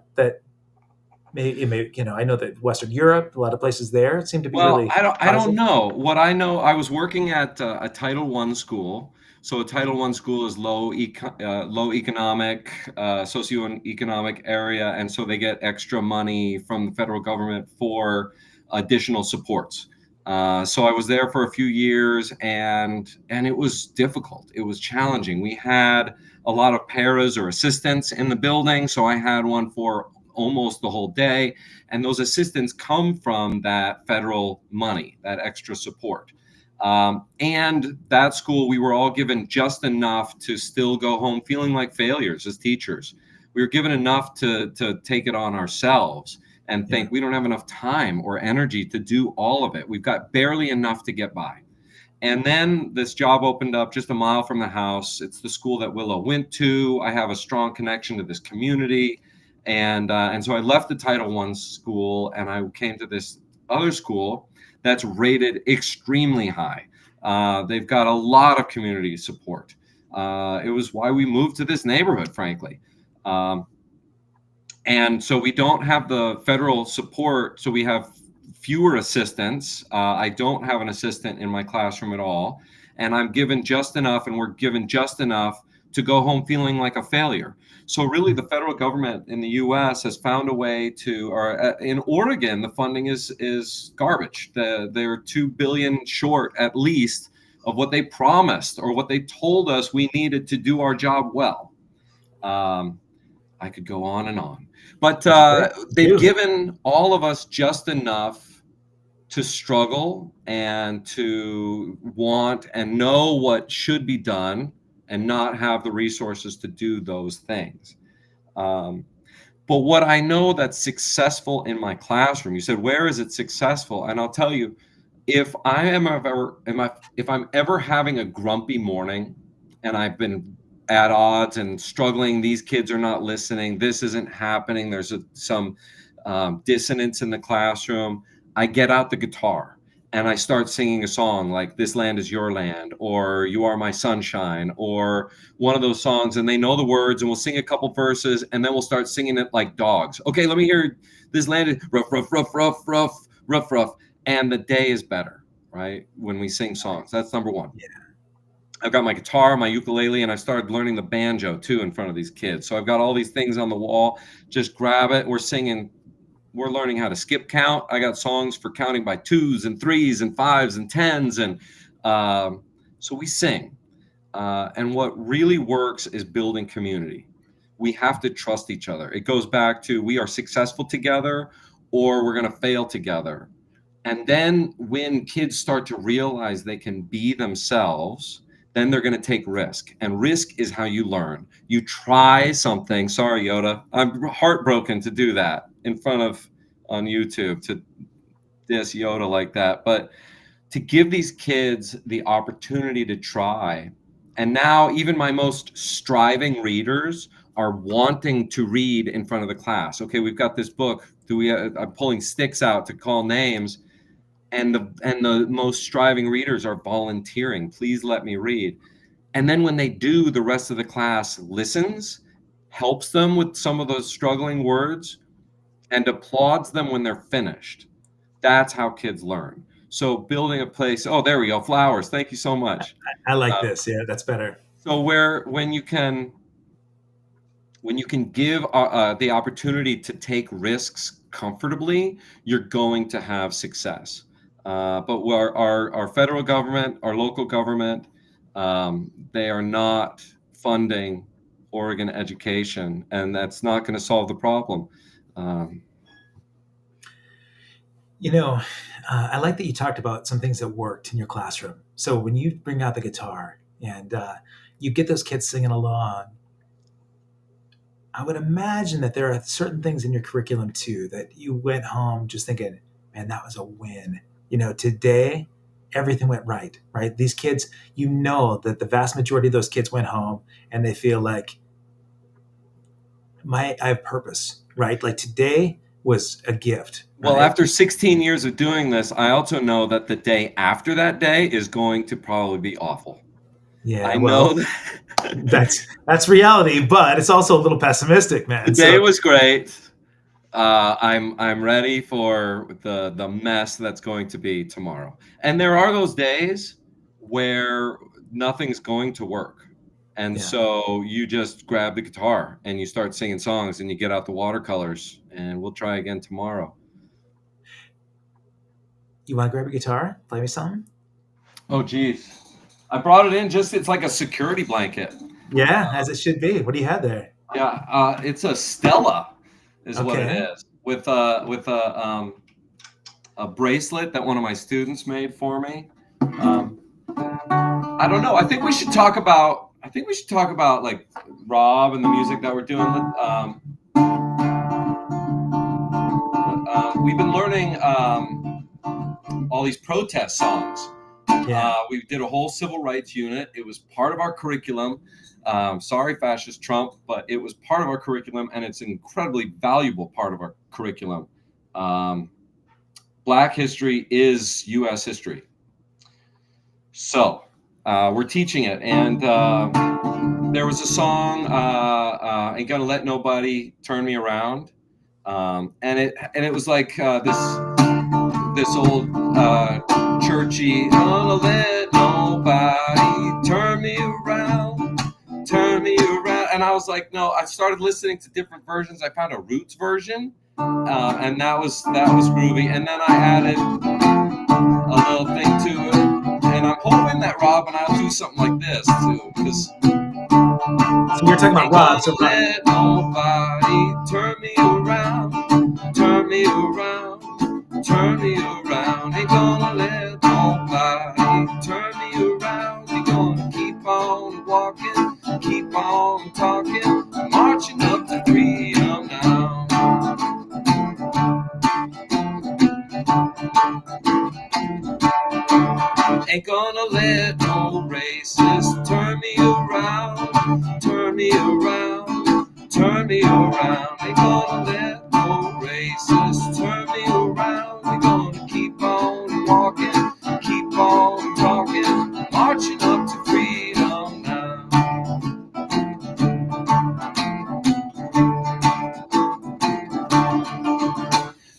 know that Western Europe, a lot of places there seem to be Well, really I don't positive. know. What I know, I was working at a Title One school. So a Title One school is low economic, socioeconomic area, and so they get extra money from the federal government for additional supports. So I was there for a few years, and it was difficult. It was challenging. We had a lot of paras or assistants in the building, so I had one for almost the whole day, and those assistants come from that federal money, that extra support. And that school, we were all given just enough to still go home feeling like failures as teachers. We were given enough to take it on ourselves and Yeah. think we don't have enough time or energy to do all of it. We've got barely enough to get by. And then this job opened up just a mile from the house. It's the school that Willow went to. I have a strong connection to this community, and so I left the Title One school and I came to this other school that's rated extremely high. They've got a lot of community support. It was why we moved to this neighborhood, frankly. Um, and so we don't have the federal support, so we have fewer assistants. I don't have an assistant in my classroom at all, and I'm given just enough, and we're given just enough to go home feeling like a failure. So really, the federal government in the U.S. has found a way to, or in Oregon, the funding is garbage. They're $2 billion short at least of what they promised or what they told us we needed to do our job well. I could go on and on. But Which is great. they've Do. given all of us just enough to struggle and to want and know what should be done and not have the resources to do those things. Um, but what I know that's successful in my classroom, you said, where is it successful? And I'll tell you, if I'm ever having a grumpy morning and I've been at odds and struggling, these kids are not listening, this isn't happening, there's some dissonance in the classroom, I get out the guitar and I start singing a song like This Land Is Your Land or You Are My Sunshine or one of those songs, and they know the words, and we'll sing a couple verses and then we'll start singing it like dogs. Okay, let me hear This Land Is rough, rough, rough, rough, rough, rough, rough. And the day is better, right? When we sing songs. That's number one. Yeah. I've got my guitar, my ukulele, and I started learning the banjo too in front of these kids. So I've got all these things on the wall. Just grab it. We're singing. We're learning how to skip count. I got songs for counting by twos and threes and fives and tens. And so we sing. And what really works is building community. We have to trust each other. It goes back to we are successful together or we're going to fail together. And then when kids start to realize they can be themselves, then they're going to take risk. And risk is how you learn. You try something. Sorry, Yoda. I'm heartbroken to do that in front of on YouTube to diss Yoda like that. But to give these kids the opportunity to try. And now even my most striving readers are wanting to read in front of the class. Okay, we've got this book. I'm pulling sticks out to call names, and the most striving readers are volunteering. Please let me read. And then when they do, the rest of the class listens, helps them with some of those struggling words, and applauds them when they're finished. That's how kids learn. So building a place. Oh, there we go. Flowers. Thank you so much. I like this. Yeah, that's better. So when you can give the opportunity to take risks comfortably, you're going to have success. But our federal government, our local government, they are not funding Oregon education, and that's not going to solve the problem. I like that you talked about some things that worked in your classroom. So when you bring out the guitar and you get those kids singing along, I would imagine that there are certain things in your curriculum too that you went home just thinking, man, that was a win. Today, everything went right, right? These kids, that the vast majority of those kids went home and they feel like I have purpose, right? Like today was a gift. Well, right? after 16 years of doing this, I also know that the day after that day is going to probably be awful. Yeah, I well, know that's reality, but it's also a little pessimistic, man. the day was great. I'm ready for the mess that's going to be tomorrow. And there are those days where nothing's going to work. And Yeah. so you just grab the guitar and you start singing songs and you get out the watercolors and we'll try again tomorrow. You want to grab a guitar? Play me something? Oh, geez. I brought it in it's like a security blanket. Yeah, as it should be. What do you have there? Yeah, it's a Stella, is what it Okay. is, with a bracelet that one of my students made for me. I don't know. I think we should talk about like Rob and the music that we're doing. We've been learning all these protest songs. Yeah. We did a whole civil rights unit. It was part of our curriculum. Sorry, fascist Trump, but it was part of our curriculum, and it's an incredibly valuable part of our curriculum. Black history is U.S. history. So we're teaching it, and there was a song, "Ain't Gonna Let Nobody Turn Me Around," and it was like this old churchy, "Gonna let nobody turn me around, turn me around," and I was like, no. I started listening to different versions. I found a roots version, and that was groovy. And then I added a little thing to it, and I'm hoping that Rob and I'll do something like this too, because So you're talking about Rob. So let nobody turn me around, turn me around, turn me around. Ain't gonna let nobody turn me around. Ain't gonna keep on walking, keep on talking, marching up to freedom now. Ain't gonna let no racist turn me around, turn me around, turn me around. Ain't gonna let no racist turn me around. We're gonna keep on walking, keep on talking, marching up to freedom now.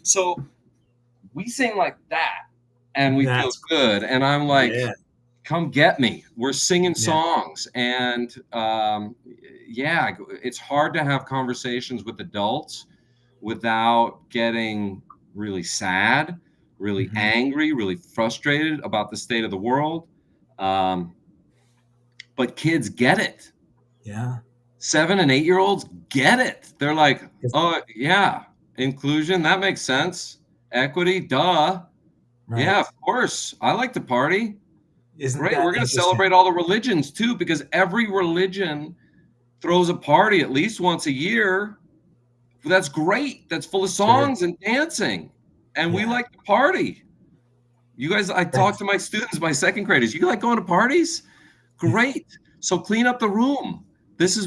So we sing like that, and we feel good. And I'm like, yeah. come get me. We're singing Yeah. songs. And it's hard to have conversations with adults without getting really sad, really angry, really frustrated about the state of the world. But kids get it. Yeah. 7 and 8 year olds get it. They're like, oh, yeah, inclusion, that makes sense. Equity, duh. Right. Yeah, of course. I like to party. Isn't Great. that We're going to interesting? celebrate all the religions too, because every religion throws a party at least once a year. That's great. That's full of songs and dancing. And we like to party. You guys, I talk That's to my students, my second graders. You like going to parties? Great. So clean up the room.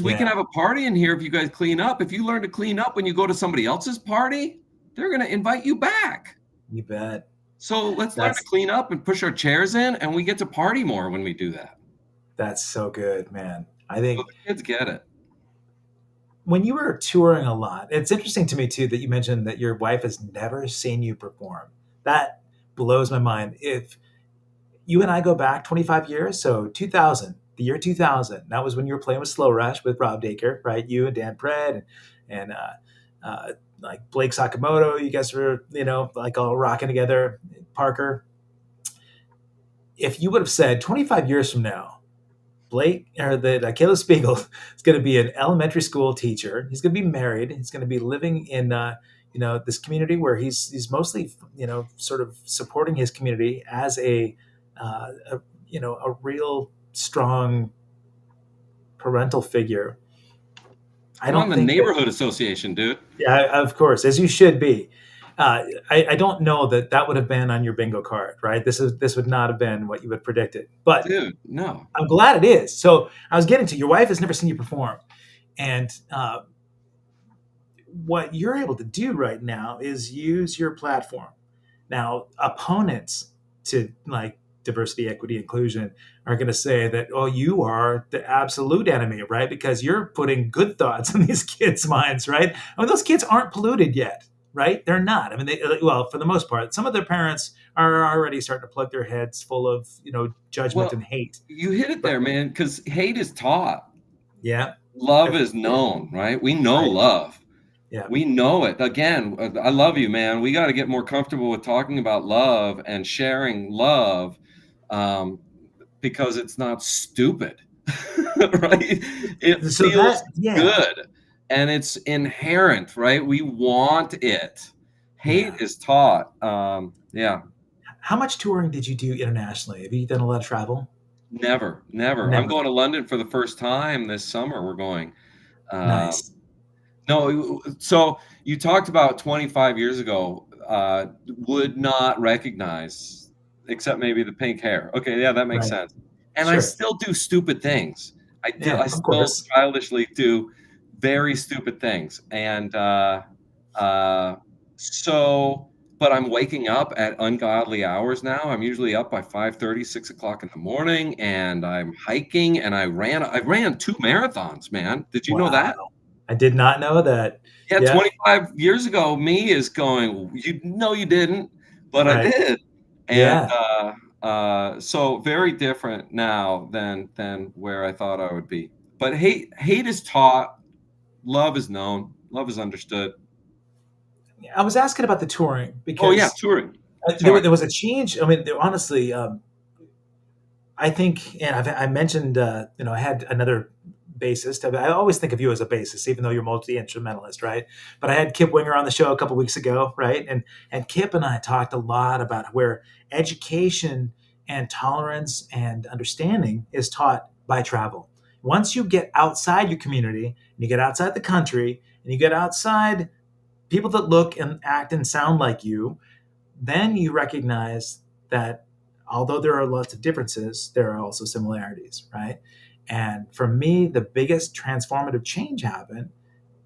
We can yeah, have a party in here if you guys clean up. If you learn to clean up when you go to somebody else's party, they're going to invite you back. you bet. So let's learn to That's clean up and push our chairs in, and we get to party more when we do that. that's so good, man. I So think the kids get it. when you were touring a lot, it's interesting to me too that you mentioned that your wife has never seen you perform. That blows my mind. If you and I go back 25 years, so 2000, the year 2000, that was when you were playing with Slow Rush with Rob Daker, right? You and Dan Pred and like Blake Sakamoto, you guys were, like all rocking together. Parker, if you would have said 25 years from now, Blake or the Caleb Spiegel is going to be an elementary school teacher. He's going to be married. He's going to be living in this community where he's mostly sort of supporting his community as a real strong parental figure. I I'm on don't the think that. neighborhood association, dude. Yeah, of course, as you should be. I don't know that that would have been on your bingo card, right? This would not have been what you had predicted, but Dude, no. I'm glad it is. So I was getting to your wife has never seen you perform, and what you're able to do right now is use your platform. Now, opponents to like diversity, equity, inclusion are going to say that, oh, you are the absolute enemy, right? Because you're putting good thoughts in these kids' minds, right? I mean, those kids aren't polluted yet, right? They're not. I mean, well, for the most part, some of their parents are already starting to plug their heads full of, judgment and Well, hate. you hit it But there, man, because hate is taught. yeah, Love is known, right? We know right. love. Yeah. We know it. Again, I love you, man. We got to get more comfortable with talking about love and sharing love, um, because it's not stupid, right? It So that, feels yeah, good and it's inherent, right? We want it. Hate yeah. is taught. Yeah, How much touring did you do internationally? Have you done a lot of travel? never, never. I'm Never. going to London for the first time this summer. We're going. Um, Nice. No, so you talked about 25 years ago, would not recognize, except maybe the pink hair. Okay, yeah, that makes Right. sense. And I Sure. still do stupid things. Yeah, I of still course. childishly do very stupid things. And uh, so, but I'm waking up at ungodly hours now. I'm usually up by 5:30, 6 o'clock in the morning, and I'm hiking. And I ran 2 marathons, man. Did you know that? Wow. I did not know that. Yeah, Yeah. 25 years ago, me is going, you know, you didn't, but I Right. did. And Yeah. so very different now than where I thought I would be. But hate is taught, love is known, love is understood. I was asking about the touring Oh yeah, because touring. there, Sorry. there was a change. I mean, honestly, I think, and I mentioned, I had another bassist. I always think of you as a bassist, even though you're multi instrumentalist, right? But I had Kip Winger on the show a couple weeks ago, right? And Kip and I talked a lot about where education and tolerance and understanding is taught by travel. Once you get outside your community, and you get outside the country, and you get outside people that look and act and sound like you, then you recognize that although there are lots of differences, there are also similarities, right? And for me, the biggest transformative change happened.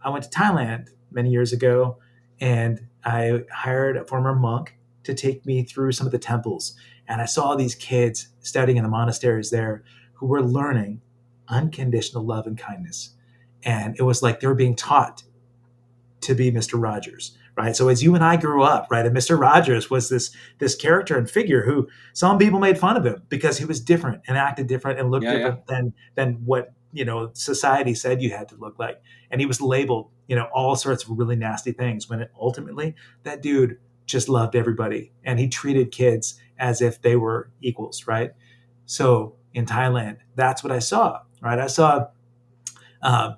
I went to Thailand many years ago and I hired a former monk to take me through some of the temples. And I saw these kids studying in the monasteries there who were learning unconditional love and kindness. And it was like they were being taught to be Mr. Rogers, right? So as you and I grew up, right, and Mr. Rogers was this character and figure who some people made fun of him because he was different and acted different and looked Yeah, yeah. different than what society said you had to look like, and he was labeled all sorts of really nasty things. When ultimately that dude just loved everybody and he treated kids as if they were equals, right? So in Thailand, that's what I saw, right? I saw. Uh,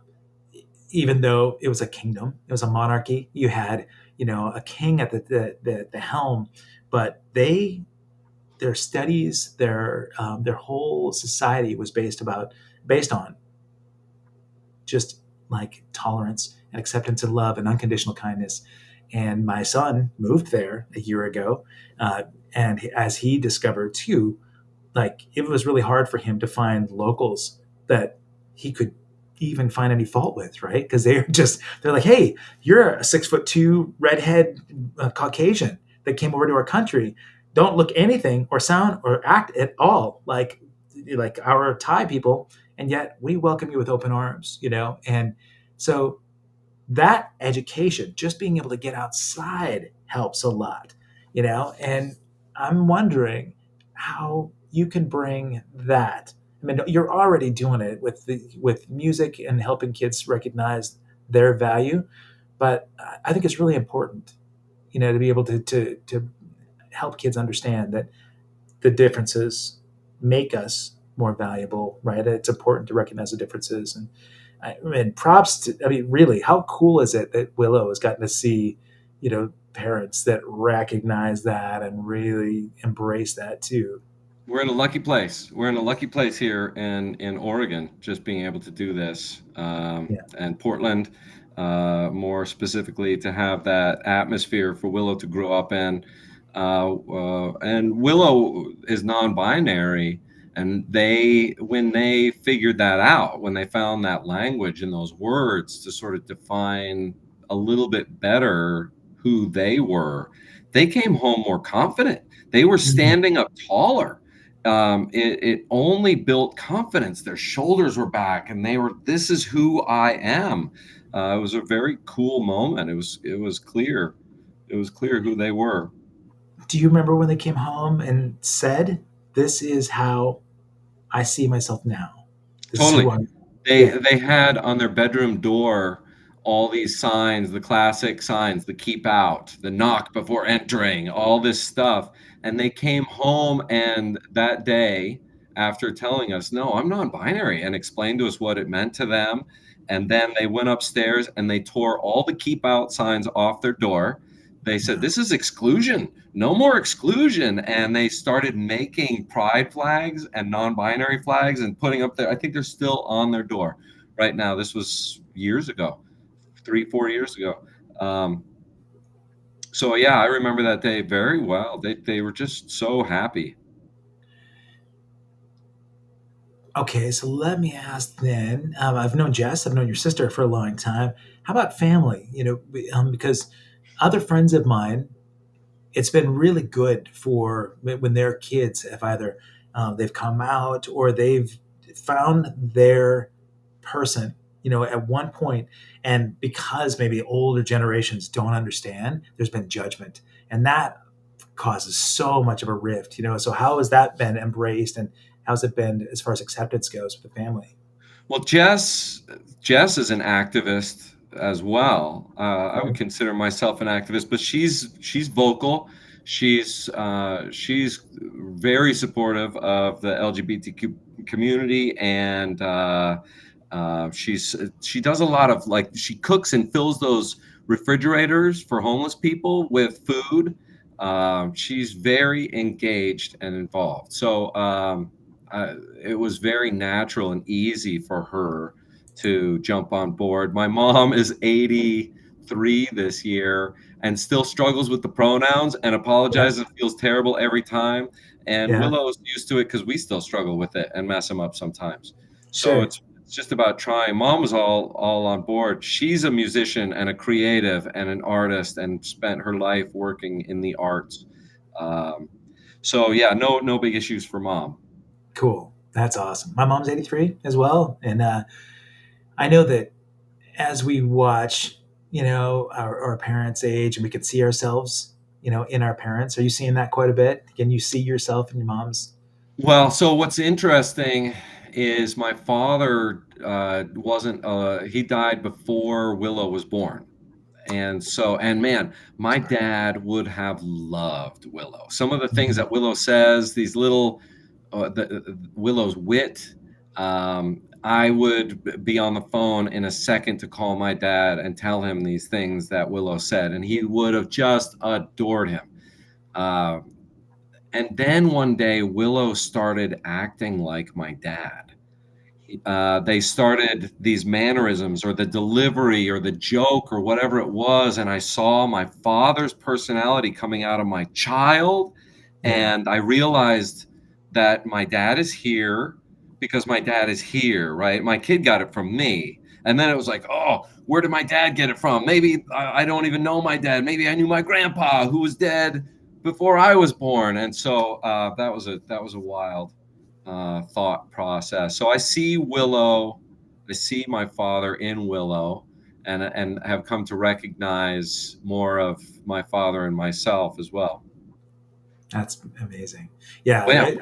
Even though it was a kingdom, it was a monarchy. You had, a king at the helm, but their studies, their whole society was based on just like tolerance and acceptance and love and unconditional kindness. And my son moved there a year ago, And as he discovered too, like it was really hard for him to find locals that he could even find any fault with, right? Because they're like, hey, you're a 6'2" redhead Caucasian that came over to our country. Don't look anything or sound or act at all like our Thai people, and yet we welcome you with open arms, And so that education, just being able to get outside, helps a lot, And I'm wondering how you can bring that. I mean, you're already doing it with music and helping kids recognize their value, but I think it's really important, to be able to help kids understand that the differences make us more valuable, right? It's important to recognize the differences. And I mean, props to, I mean, really, how cool is it that Willow has gotten to see, parents that recognize that and really embrace that too. We're in a lucky place. We're in a lucky place here in Oregon, just being able to do this, Yeah. and Portland, more specifically, to have that atmosphere for Willow to grow up in. And Willow is non-binary, and when they figured that out, when they found that language and those words to sort of define a little bit better who they were, they came home more confident. They were Mhm. standing up taller. It only built confidence. Their shoulders were back, and they were, "This is who I am." It was a very cool moment. It was clear. It was clear who they were. Do you remember when they came home and said, "This is how I see myself now. This is who Totally. I am." They Yeah. they had on their bedroom door all these signs, the classic signs, the keep out, the knock before entering, all this stuff. And they came home, and that day, after telling us, "No, I'm non-binary," and explained to us what it meant to them. And then they went upstairs and they tore all the keep out signs off their door. They said, Yeah. "This is exclusion. No more exclusion." And they started making pride flags and non-binary flags and putting up there. I think they're still on their door right now. This was years ago, 3, 4 years ago. Um, so yeah, I remember that day very well. They were just so happy. Okay, so let me ask then. I've known Jess, I've known your sister for a long time. How about family? Because other friends of mine, it's been really good for when their kids have either they've come out or they've found their person, at one point, and because maybe older generations don't understand, there's been judgment, and that causes so much of a rift. So how has that been embraced, and how's it been as far as acceptance goes with the family? Well, Jess is an activist as well. I would consider myself an activist, but she's vocal. She's very supportive of the LGBTQ community, and she does a lot of, like, she cooks and fills those refrigerators for homeless people with food. She's very engaged and involved. So it was very natural and easy for her to jump on board. My mom is 83 this year and still struggles with the pronouns and Yeah, apologizes and feels terrible every time. And yeah, Willow's used to it because we still struggle with it and mess them up sometimes. So sure. it's just about trying. Mom was all on board. She's a musician and a creative and an artist and spent her life working in the arts. Um, so yeah, no big issues for mom. Cool. That's awesome. My mom's 83 as well, and I know that as we watch, our parents age, and we can see ourselves, in our parents. Are you seeing that quite a bit? Can you see yourself in your mom's? Well, so what's interesting is my father wasn't, he died before Willow was born. And man, my dad would have loved Willow. Some of the things Mhm. that Willow says, these little, Willow's wit, I would be on the phone in a second to call my dad and tell him these things that Willow said, and he would have just adored him. Uh, and then one day, Willow started acting like my dad. They started these mannerisms or the delivery or the joke or whatever it was. And I saw my father's personality coming out of my child. Yeah. And I realized that my dad is here because my dad is here, right? My kid got it from me. And then it was like, oh, where did my dad get it from? Maybe I don't even know my dad. Maybe I knew my grandpa who was dead before I was born. And so that was a wild thought process. So I see Willow, I see my father in Willow, and have come to recognize more of my father and myself as well. That's amazing. Yeah, Well,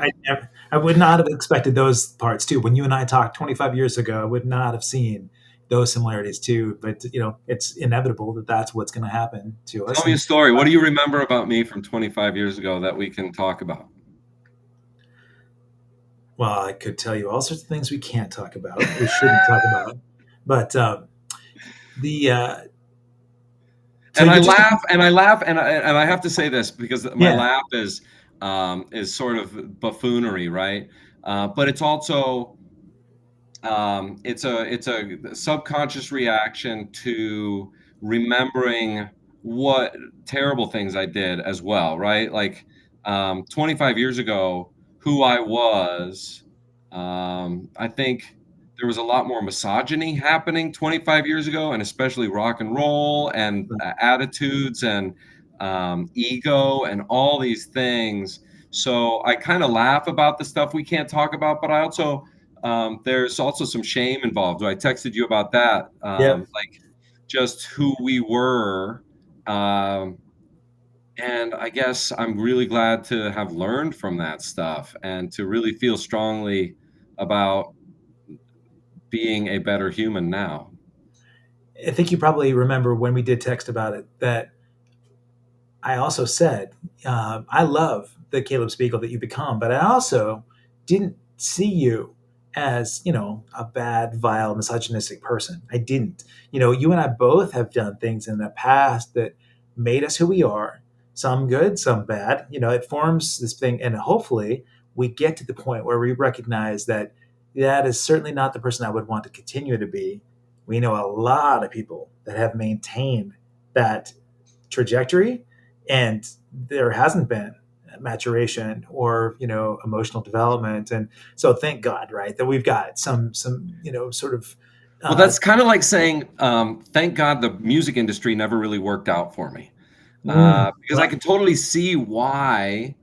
I would not have expected those parts too. When you and I talked 25 years ago, I would not have seen those similarities too. But it's inevitable that that's what's going to happen to us. tell me a And story. What do you remember about me from 25 years ago that we can talk about? well, I could tell you all sorts of things we can't talk about, we shouldn't talk about. But the so And I you're just laugh and I laugh and I have to say this because my yeah, laugh is sort of buffoonery, right? But it's also it's a subconscious reaction to remembering what terrible things I did as well, right? Like 25 years ago, who I was, I think there was a lot more misogyny happening 25 years ago, and especially rock and roll and attitudes and ego and all these things. So I kind of laugh about the stuff we can't talk about, but I also there's also some shame involved. I texted you about that, yeah. like just who we were. Um, and I guess I'm really glad to have learned from that stuff and to really feel strongly about being a better human now. I think you probably remember when we did text about it that I also said, I love the Caleb Spiegel that you become, but I also didn't see you as, a bad, vile, misogynistic person. I didn't. You and I both have done things in the past that made us who we are, some good, some bad. It forms this thing, and hopefully we get to the point where we recognize that that is certainly not the person I would want to continue to be. We know a lot of people that have maintained that trajectory, and there hasn't been maturation or emotional development. And so thank God, right, that we've got some sort of Well, uh that's kind of like saying, thank God the music industry never really worked out for me. Because I right. can totally see why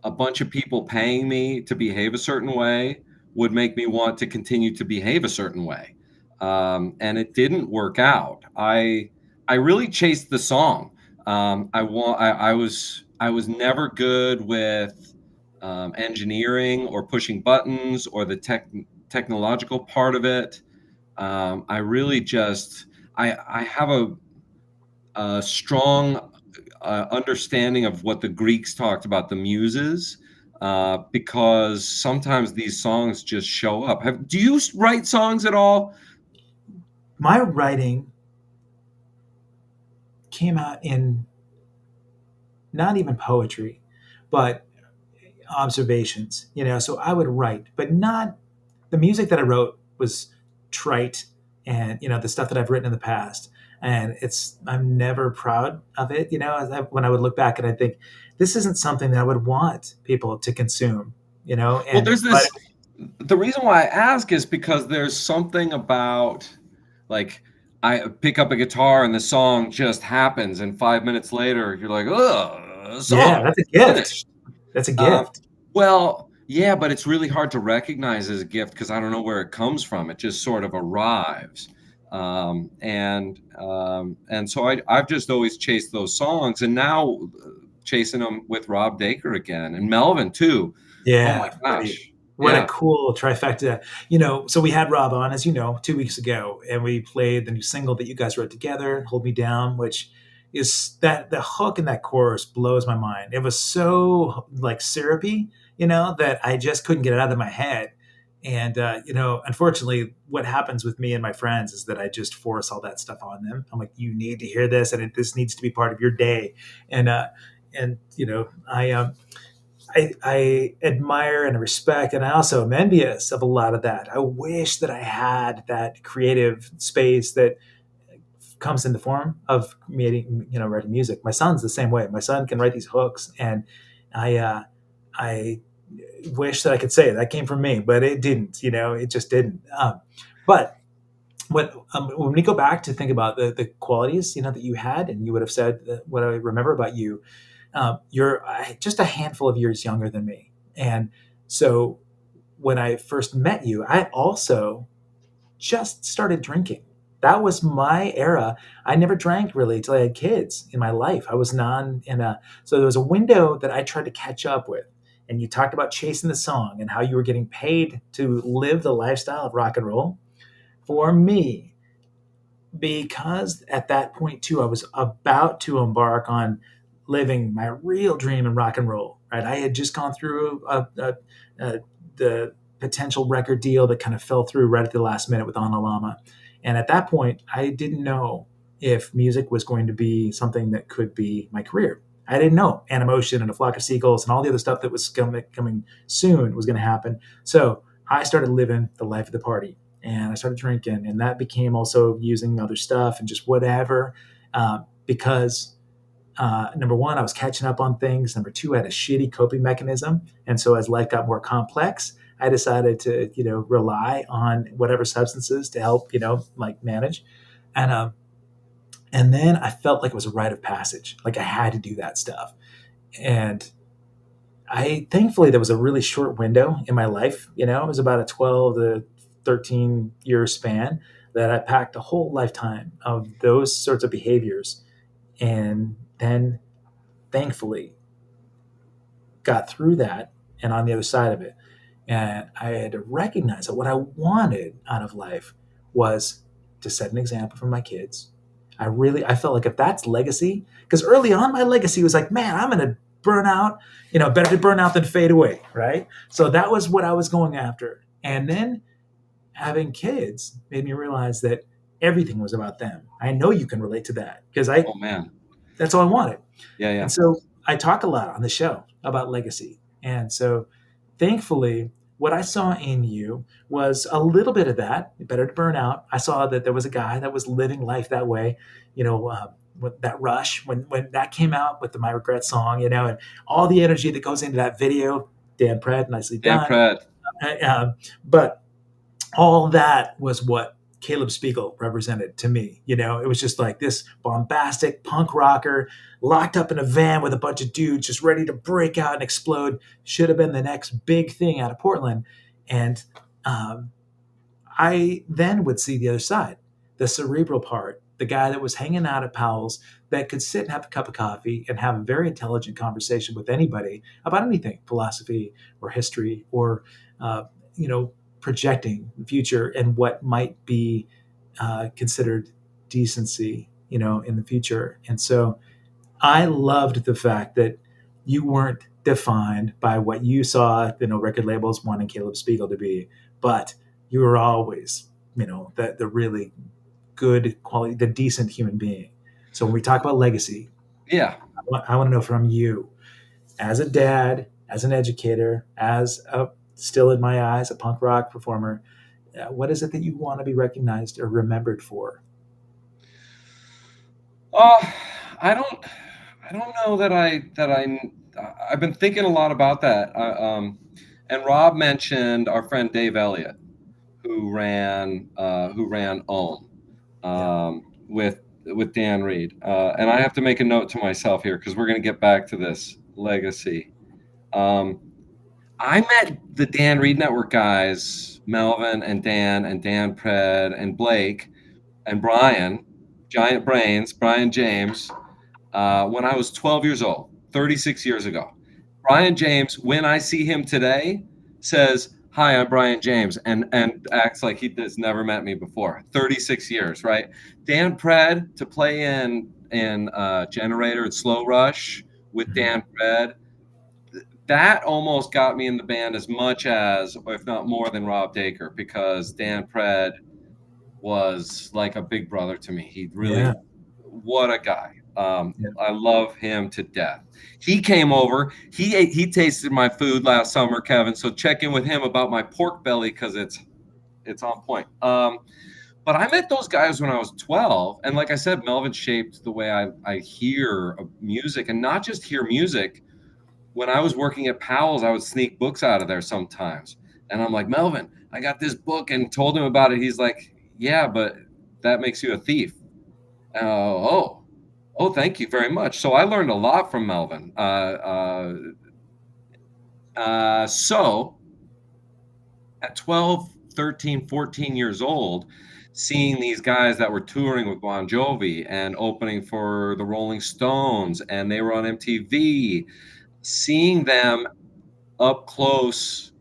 a bunch of people paying me to behave a certain way would make me want to continue to behave a certain way. And it didn't work out. I really chased the song. I was never good with engineering or pushing buttons or the technological part of it. I really just I have a strong understanding of what the Greeks talked about the muses, because sometimes these songs just show up. Do you write songs at all? My writing came out in not even poetry, but observations. So I would write, but not the music that I wrote was trite, and the stuff that I've written in the past, and I'm never proud of it. When I would look back and I think this isn't something that I would want people to consume. Well, And there's but this. The reason why I ask is because there's something about, like, I pick up a guitar and the song just happens, and 5 minutes later you're like, oh, the yeah, song that's a is gift. finished. That's a Um, gift. well, yeah, but it's really hard to recognize as a gift because I don't know where it comes from. It just sort of arrives. And so I've just always chased those songs, and now chasing them with Rob Dacre again and Melvin too. Oh my Yeah, gosh. what a Yeah. cool trifecta. So we had Rob on, as you know, 2 weeks ago, and we played the new single that you guys wrote together, Hold Me Down, which is that the hook in that chorus blows my mind. It was so like syrupy, that I just couldn't get it out of my head. And, unfortunately, what happens with me and my friends is that I just force all that stuff on them. I'm like, you need to hear this, and this needs to be part of your day. And I admire and respect, and I also am envious of a lot of that. I wish that I had that creative space that comes in the form of writing music. My son's the same way. My son can write these hooks, and I I wish that I could say that came from me, but it didn't. It just didn't. But when we go back to think about the qualities that you had, and you would have said that what I remember about you, you're just a handful of years younger than me, and so when I first met you, I also just started drinking. That was my era. I never drank really until I had kids in my life. I was non in a so there was a window that I tried to catch up with. And you talked about chasing the song and how you were getting paid to live the lifestyle of rock and roll. For me, because at that point too, I was about to embark on living my real dream in rock and roll. Right, I had just gone through the potential record deal that kind of fell through right at the last minute with Ana Lama, and at that point, I didn't know if music was going to be something that could be my career. I didn't know Animotion and A Flock of Seagulls and all the other stuff that was coming soon was going to happen. So I started living the life of the party and I started drinking, and that became also using other stuff and just whatever. Because number one, I was catching up on things. Number two, I had a shitty coping mechanism, and so as life got more complex, I decided to rely on whatever substances to help like manage, and and then I felt like it was a rite of passage, like I had to do that stuff, and I thankfully there was a really short window in my life. It was about a 12 to 13-year span that I packed a whole lifetime of those sorts of behaviors, and then thankfully got through that and on the other side of it. And I had to recognize that what I wanted out of life was to set an example for my kids. I felt like if that's legacy, because early on my legacy was like, man, I'm gonna burn out, better to burn out than fade away, right? So that was what I was going after. And then having kids made me realize that everything was about them. I know you can relate to that because I Oh man. that's all I wanted. Yeah, And yeah. so I talk a lot on the show about legacy. And so thankfully, what I saw in you was a little bit of that, better to burn out. I saw that there was a guy that was living life that way, with that rush when that came out with the My Regret song, and all the energy that goes into that video. Dan Pred, nicely Dan done. Pred. But all that was what Caleb Spiegel represented to me. It was just like this bombastic punk rocker locked up in a van with a bunch of dudes just ready to break out and explode. Should have been the next big thing out of Portland. And um, I then would see the other side, the cerebral part, the guy that was hanging out at Powell's that could sit and have a cup of coffee and have a very intelligent conversation with anybody about anything, philosophy or history or, uh, you know, projecting the future and what might be considered decency, in the future. And so I loved the fact that you weren't defined by what you saw, record labels wanting Caleb Spiegel to be, but you were always, the really good quality, the decent human being. So when we talk about legacy, Yeah. I want to know from you, as a dad, as an educator, as a still in my eyes a punk rock performer, what is it that you want to be recognized or remembered for? Uh, I don't. I don't know that I've been thinking a lot about that. And Rob mentioned our friend Dave Elliott, who ran Ohm, Yeah, with Dan Reed. And I have to make a note to myself here because we're going to get back to this legacy. Um, I met the Dan Reed Network guys, Melvin and Dan Pred and Blake and Brian, Giant Brains, Brian James, when I was 12 years old, 36 years ago. Brian James, when I see him today, says, "Hi, I'm Brian James," and acts like he has never met me before. 36 years, right? Dan Pred to play in Generator and Slow Rush with Dan Pred. That almost got me in the band as much as, if not more than, Rob Dacre, because Dan Pred was like a big brother to me. He really, yeah, what a guy. yeah. I love him to death. He came over. He tasted my food last summer, Kevin. So check in with him about my pork belly because it's on point. But I met those guys when I was 12, and like I said, Melvin shaped the way I hear music, and not just hear music, when I was working at Powell's, I would sneak books out of there sometimes. And I'm like, Melvin, I got this book, and told him about it. He's like, yeah, but that makes you a thief. Oh, oh, thank you very much. So I learned a lot from Melvin. So at 12, 13, 14 years old, seeing these guys that were touring with Bon Jovi and opening for the Rolling Stones, and they were on MTV, seeing them up close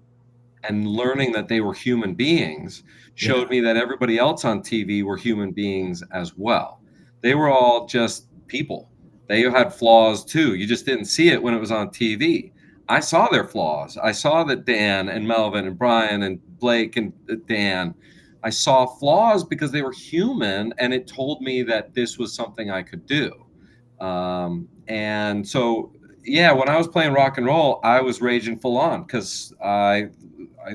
and learning that they were human beings showed Yeah. me that everybody else on TV were human beings as well. They were all just people. They had flaws too. You just didn't see it when it was on TV. I saw their flaws. I saw that Dan and Melvin and Brian and Blake and Dan, I saw flaws because they were human, and it told me that this was something I could do. And so, yeah, when I was playing rock and roll, I was raging full on because I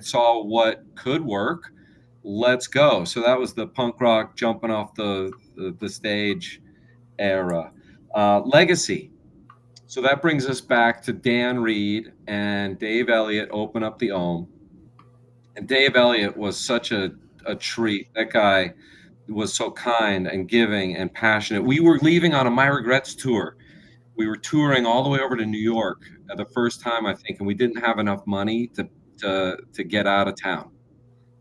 saw what could work. Let's go. So that was the punk rock jumping off the stage era. Legacy. So that brings us back to Dan Reed and Dave Elliott open up the Ohm. And Dave Elliott was such a treat. That guy was so kind and giving and passionate. We were leaving on a My Regrets tour. We were touring all the way over to New York the first time, I think, and we didn't have enough money to get out of town.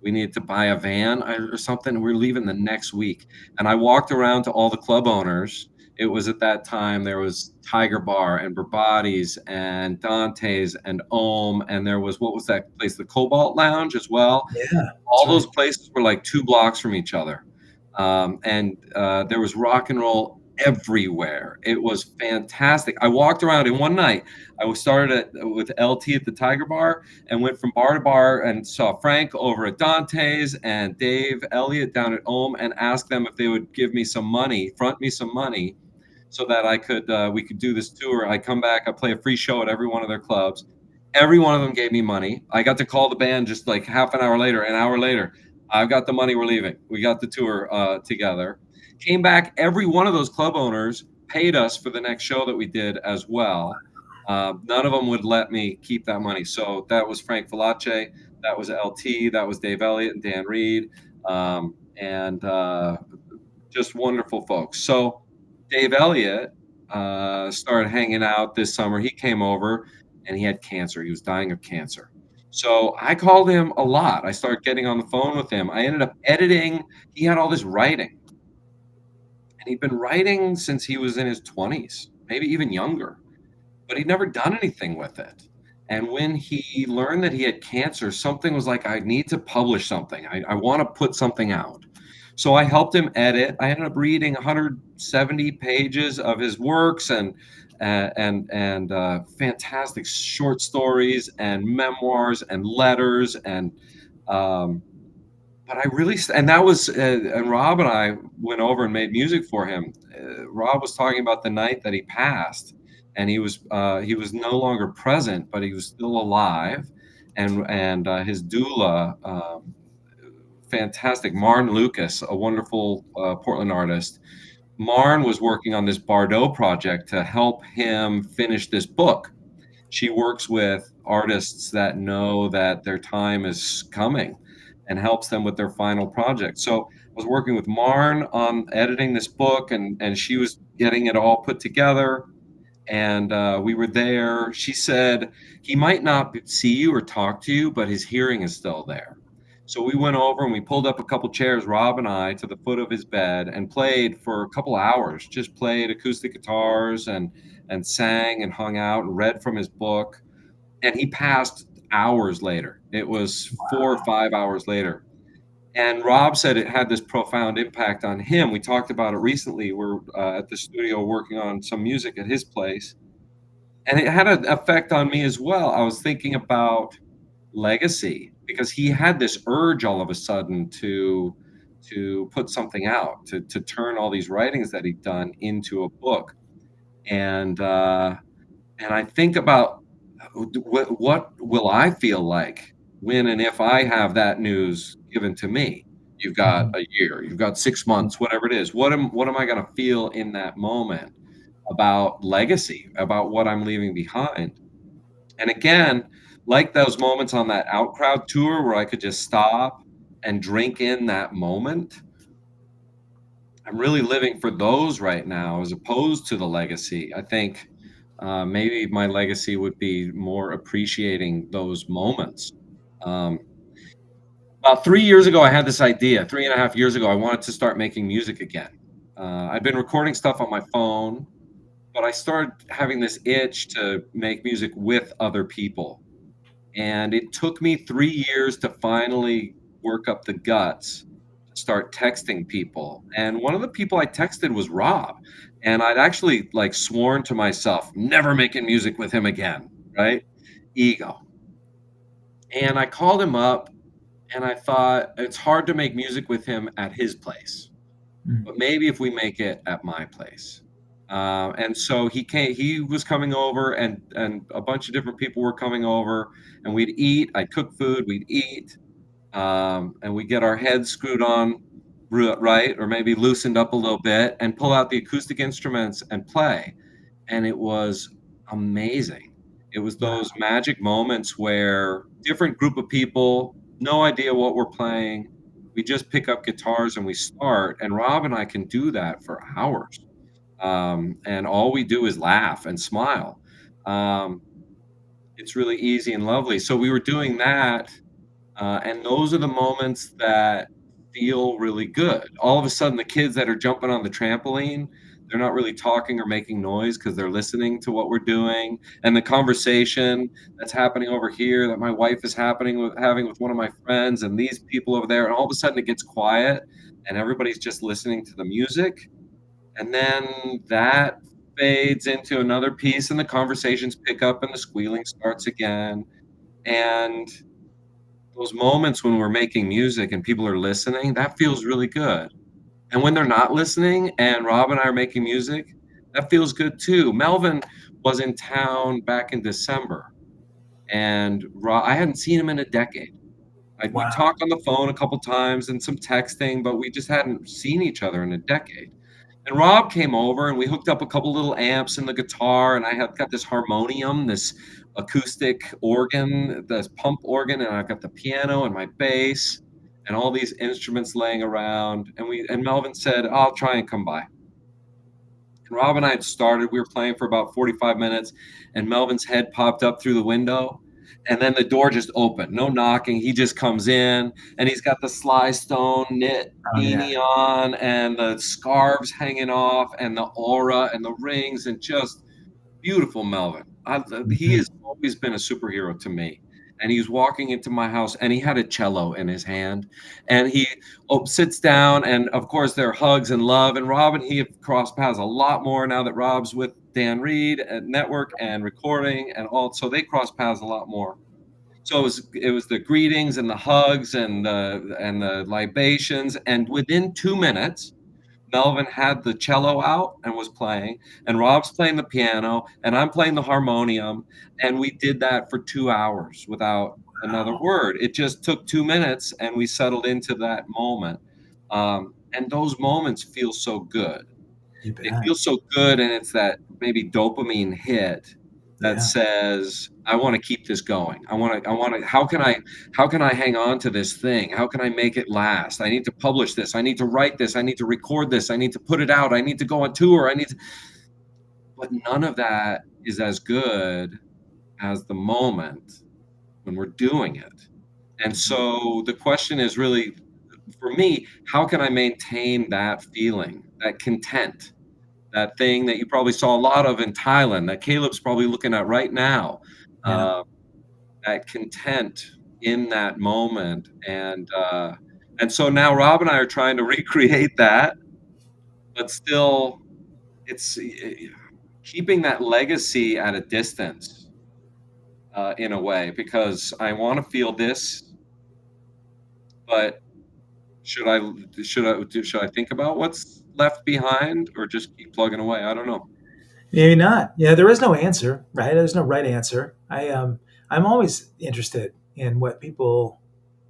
We needed to buy a van or something. We were leaving the next week, and I walked around to all the club owners. It was at that time there was Tiger Bar and Brabati's and Dante's and Ohm, and there was, what was that place? The Cobalt Lounge as well. Yeah. That's All right. those places were like 2 blocks from each other. And there was rock and roll everywhere. It was fantastic. I walked around in one night. Started with LT at the Tiger Bar and went from bar to bar and saw Frank over at Dante's and Dave Elliott down at Ohm, and asked them if they would give me some money, front me some money, so that I could we could do this tour. I come back, I play a free show at every one of their clubs. Every one of them gave me money. I got to call the band just like half an hour later, an hour later. I've got the money. We're leaving. We got the tour together. Came back. Every one of those club owners paid us for the next show that we did as well. None of them would let me keep that money. So that was Frank Falace. That was LT. That was Dave Elliott and Dan Reed. And just wonderful folks. So Dave Elliott started hanging out this summer. He came over and he had cancer. He was dying of cancer. So I called him a lot. I started getting on the phone with him. I ended up editing. He had all this writing, and he'd been writing since he was in his 20s, maybe even younger, but he'd never done anything with it. And when he learned that he had cancer, something was like, I need to publish something. I want to put something out. So I helped him edit. I ended up reading 170 pages of his works and fantastic short stories and memoirs and letters um, but I really, and that was, and Rob and I went over and made music for him. Rob was talking about the night that he passed, and he was no longer present, but he was still alive, and his doula, fantastic, Marn Lucas, a wonderful Portland artist. Marn was working on this Bardot project to help him finish this book. She works with artists that know that their time is coming and helps them with their final project. So I was working with Marn on editing this book, and she was getting it all put together. And we were there. She said, he might not see you or talk to you, but his hearing is still there. So we went over and we pulled up a couple chairs, Rob and I, to the foot of his bed and played for a couple hours, just played acoustic guitars and sang and hung out and read from his book. And he passed hours later. It was 4 or 5 hours later. And Rob said it had this profound impact on him. We talked about it recently. We're at the studio working on some music at his place, and it had an effect on me as well. I was thinking about legacy because he had this urge all of a sudden to put something out, to turn all these writings that he'd done into a book. And and I think about what will I feel like when and if I have that news given to me? You've got Mhm. a year, you've got 6 months, whatever it is. What am I going to feel in that moment about legacy, about what I'm leaving behind? And again, like those moments on that out crowd tour where I could just stop and drink in that moment, I'm really living for those right now as opposed to the legacy. I think maybe my legacy would be more appreciating those moments. Um, about 3 years ago, I had this idea. 3.5 years ago, I wanted to start making music again. I've been recording stuff on my phone, but I started having this itch to make music with other people. And it took me 3 years to finally work up the guts to start texting people. And one of the people I texted was Rob. And I'd actually like sworn to myself, never making music with him again, right? Ego. And I called him up and I thought it's hard to make music with him at his place, Mm. but maybe if we make it at my place. And so he came. He was coming over, and a bunch of different people were coming over, and we'd eat. I'd cook food. We'd eat, and we get our heads screwed on right, or maybe loosened up a little bit, and pull out the acoustic instruments and play. And it was amazing. It was those Wow. magic moments where different group of people, no idea what we're playing. We just pick up guitars and we start. And Rob and I can do that for hours. And all we do is laugh and smile. Um, it's really easy and lovely. So we were doing that, and those are the moments that feel really good. All of a sudden, the kids that are jumping on the trampoline, they're not really talking or making noise because they're listening to what we're doing. And the conversation that's happening over here that my wife is having with one of my friends and these people over there, and all of a sudden it gets quiet and everybody's just listening to the music. And then that fades into another piece and the conversations pick up and the squealing starts again. And those moments when we're making music and people are listening, that feels really good. And when they're not listening and Rob and I are making music, that feels good too. Melvin was in town back in December, and I hadn't seen him in a decade. We Wow. talked on the phone a couple times and some texting, but we just hadn't seen each other in a decade. And Rob came over and we hooked up a couple little amps and the guitar, and I have got this harmonium, this acoustic organ, this pump organ, and I've got the piano and my bass and all these instruments laying around. And Melvin said, I'll try and come by. And Rob and I had started, we were playing for about 45 minutes, and Melvin's head popped up through the window. And then the door just opened, no knocking. He just comes in, and he's got the Sly Stone knit Oh yeah. beanie on, and the scarves hanging off, and the aura, and the rings, and just beautiful Melvin. He Mhm. has always been a superhero to me. And he's walking into my house, and he had a cello in his hand, and he sits down, and of course there are hugs and love. And Rob and he have crossed paths a lot more now that Rob's with Dan Reed at Network and recording and all. So they cross paths a lot more. So it was the greetings and the hugs and the libations, and within 2 minutes Melvin had the cello out and was playing, and Rob's playing the piano, and I'm playing the harmonium, and we did that for 2 hours without another Wow. word. It just took 2 minutes, and we settled into that moment, and those moments feel so good. You They bet. feel so good, and it's that maybe dopamine hit that Yeah. says, "I wanna keep this going. I wanna how can I hang on to this thing? How can I make it last? I need to publish this. I need to write this. I need to record this. I need to put it out. I need to go on tour. I need to." But none of that is as good as the moment when we're doing it. And so the question is really, for me, how can I maintain that feeling, that content? That thing that you probably saw a lot of in Thailand, that Caleb's probably looking at right now, Yeah. uh, that content in that moment, and so now Rob and I are trying to recreate that, but still, it's keeping that legacy at a distance, in a way, because I wanna feel this, but should I should I think about what's left behind or just keep plugging away? I don't know. Maybe not. Yeah, there is no answer, right? There's no right answer. I'm always interested in what people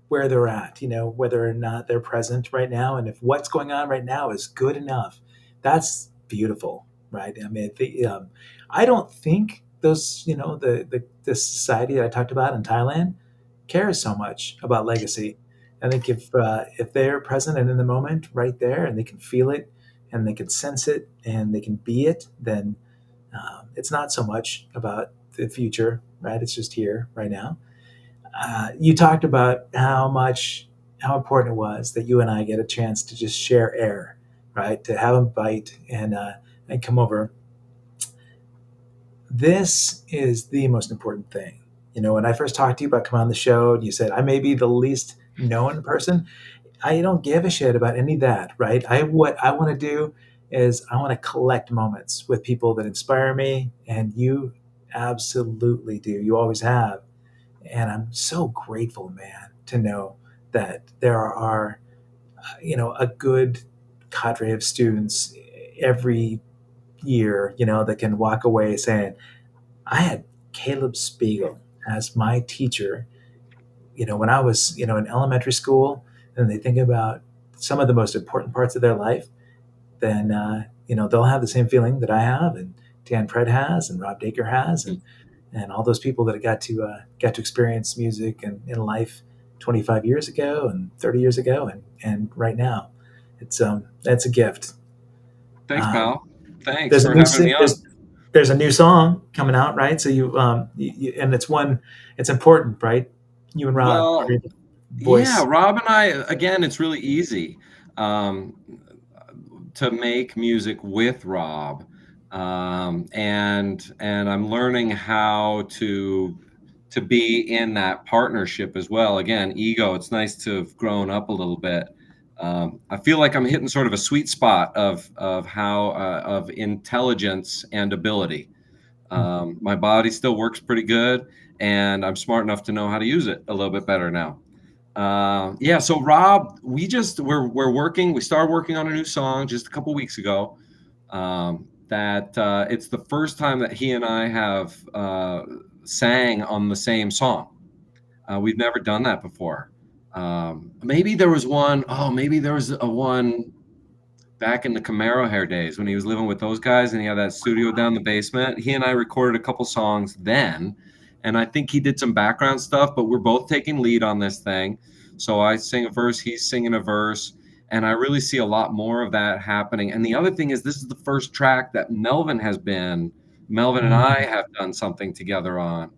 where they're at, whether or not they're present right now, and if what's going on right now is good enough. That's beautiful, right? I mean, I don't think. those, the society that I talked about in Thailand cares so much about legacy. I think if they're present and in the moment right there, and they can feel it, and they can sense it, and they can be it, then it's not so much about the future, right? It's just here right now. You talked about how important it was that you and I get a chance to just share air, right? To have a bite and come over. This is the most important thing. When I first talked to you about coming on the show, and you said I may be the least known person, I don't give a shit about any of that, right? What I want to do is I want to collect moments with people that inspire me, and you absolutely do. You always have, and I'm so grateful, man, to know that there are, a good cadre of students every year, that can walk away saying, I had Caleb Spiegel as my teacher, when I was, in elementary school, and they think about some of the most important parts of their life, then, they'll have the same feeling that I have, and Dan Pred has, and Rob Dacre has, and all those people that got to experience music and in life 25 years ago and 30 years ago, and right now. That's a gift. Thanks, Um, pal. Thanks there's a for new having me si- on. there's a new song coming out, right? So and it's important, right? You and Rob are Well, the yeah, voice. Rob and I, again, it's really easy um, to make music with Rob, and I'm learning how to be in that partnership as well. Again, ego. It's nice to have grown up a little bit. I feel like I'm hitting sort of a sweet spot of how of intelligence and ability. My body still works pretty good, and I'm smart enough to know how to use it a little bit better now. Yeah, so Rob, we're working. We started working on a new song just a couple weeks ago. That It's the first time that he and I have sang on the same song. We've never done that before. Maybe there was one. Oh, maybe there was a one back in the Camaro hair days when he was living with those guys and he had that studio down the basement. He and I recorded a couple songs then, and I think he did some background stuff, but we're both taking lead on this thing. So I sing a verse, he's singing a verse, and I really see a lot more of that happening. And the other thing is, this is the first track that Melvin and I Mm, have done something together on,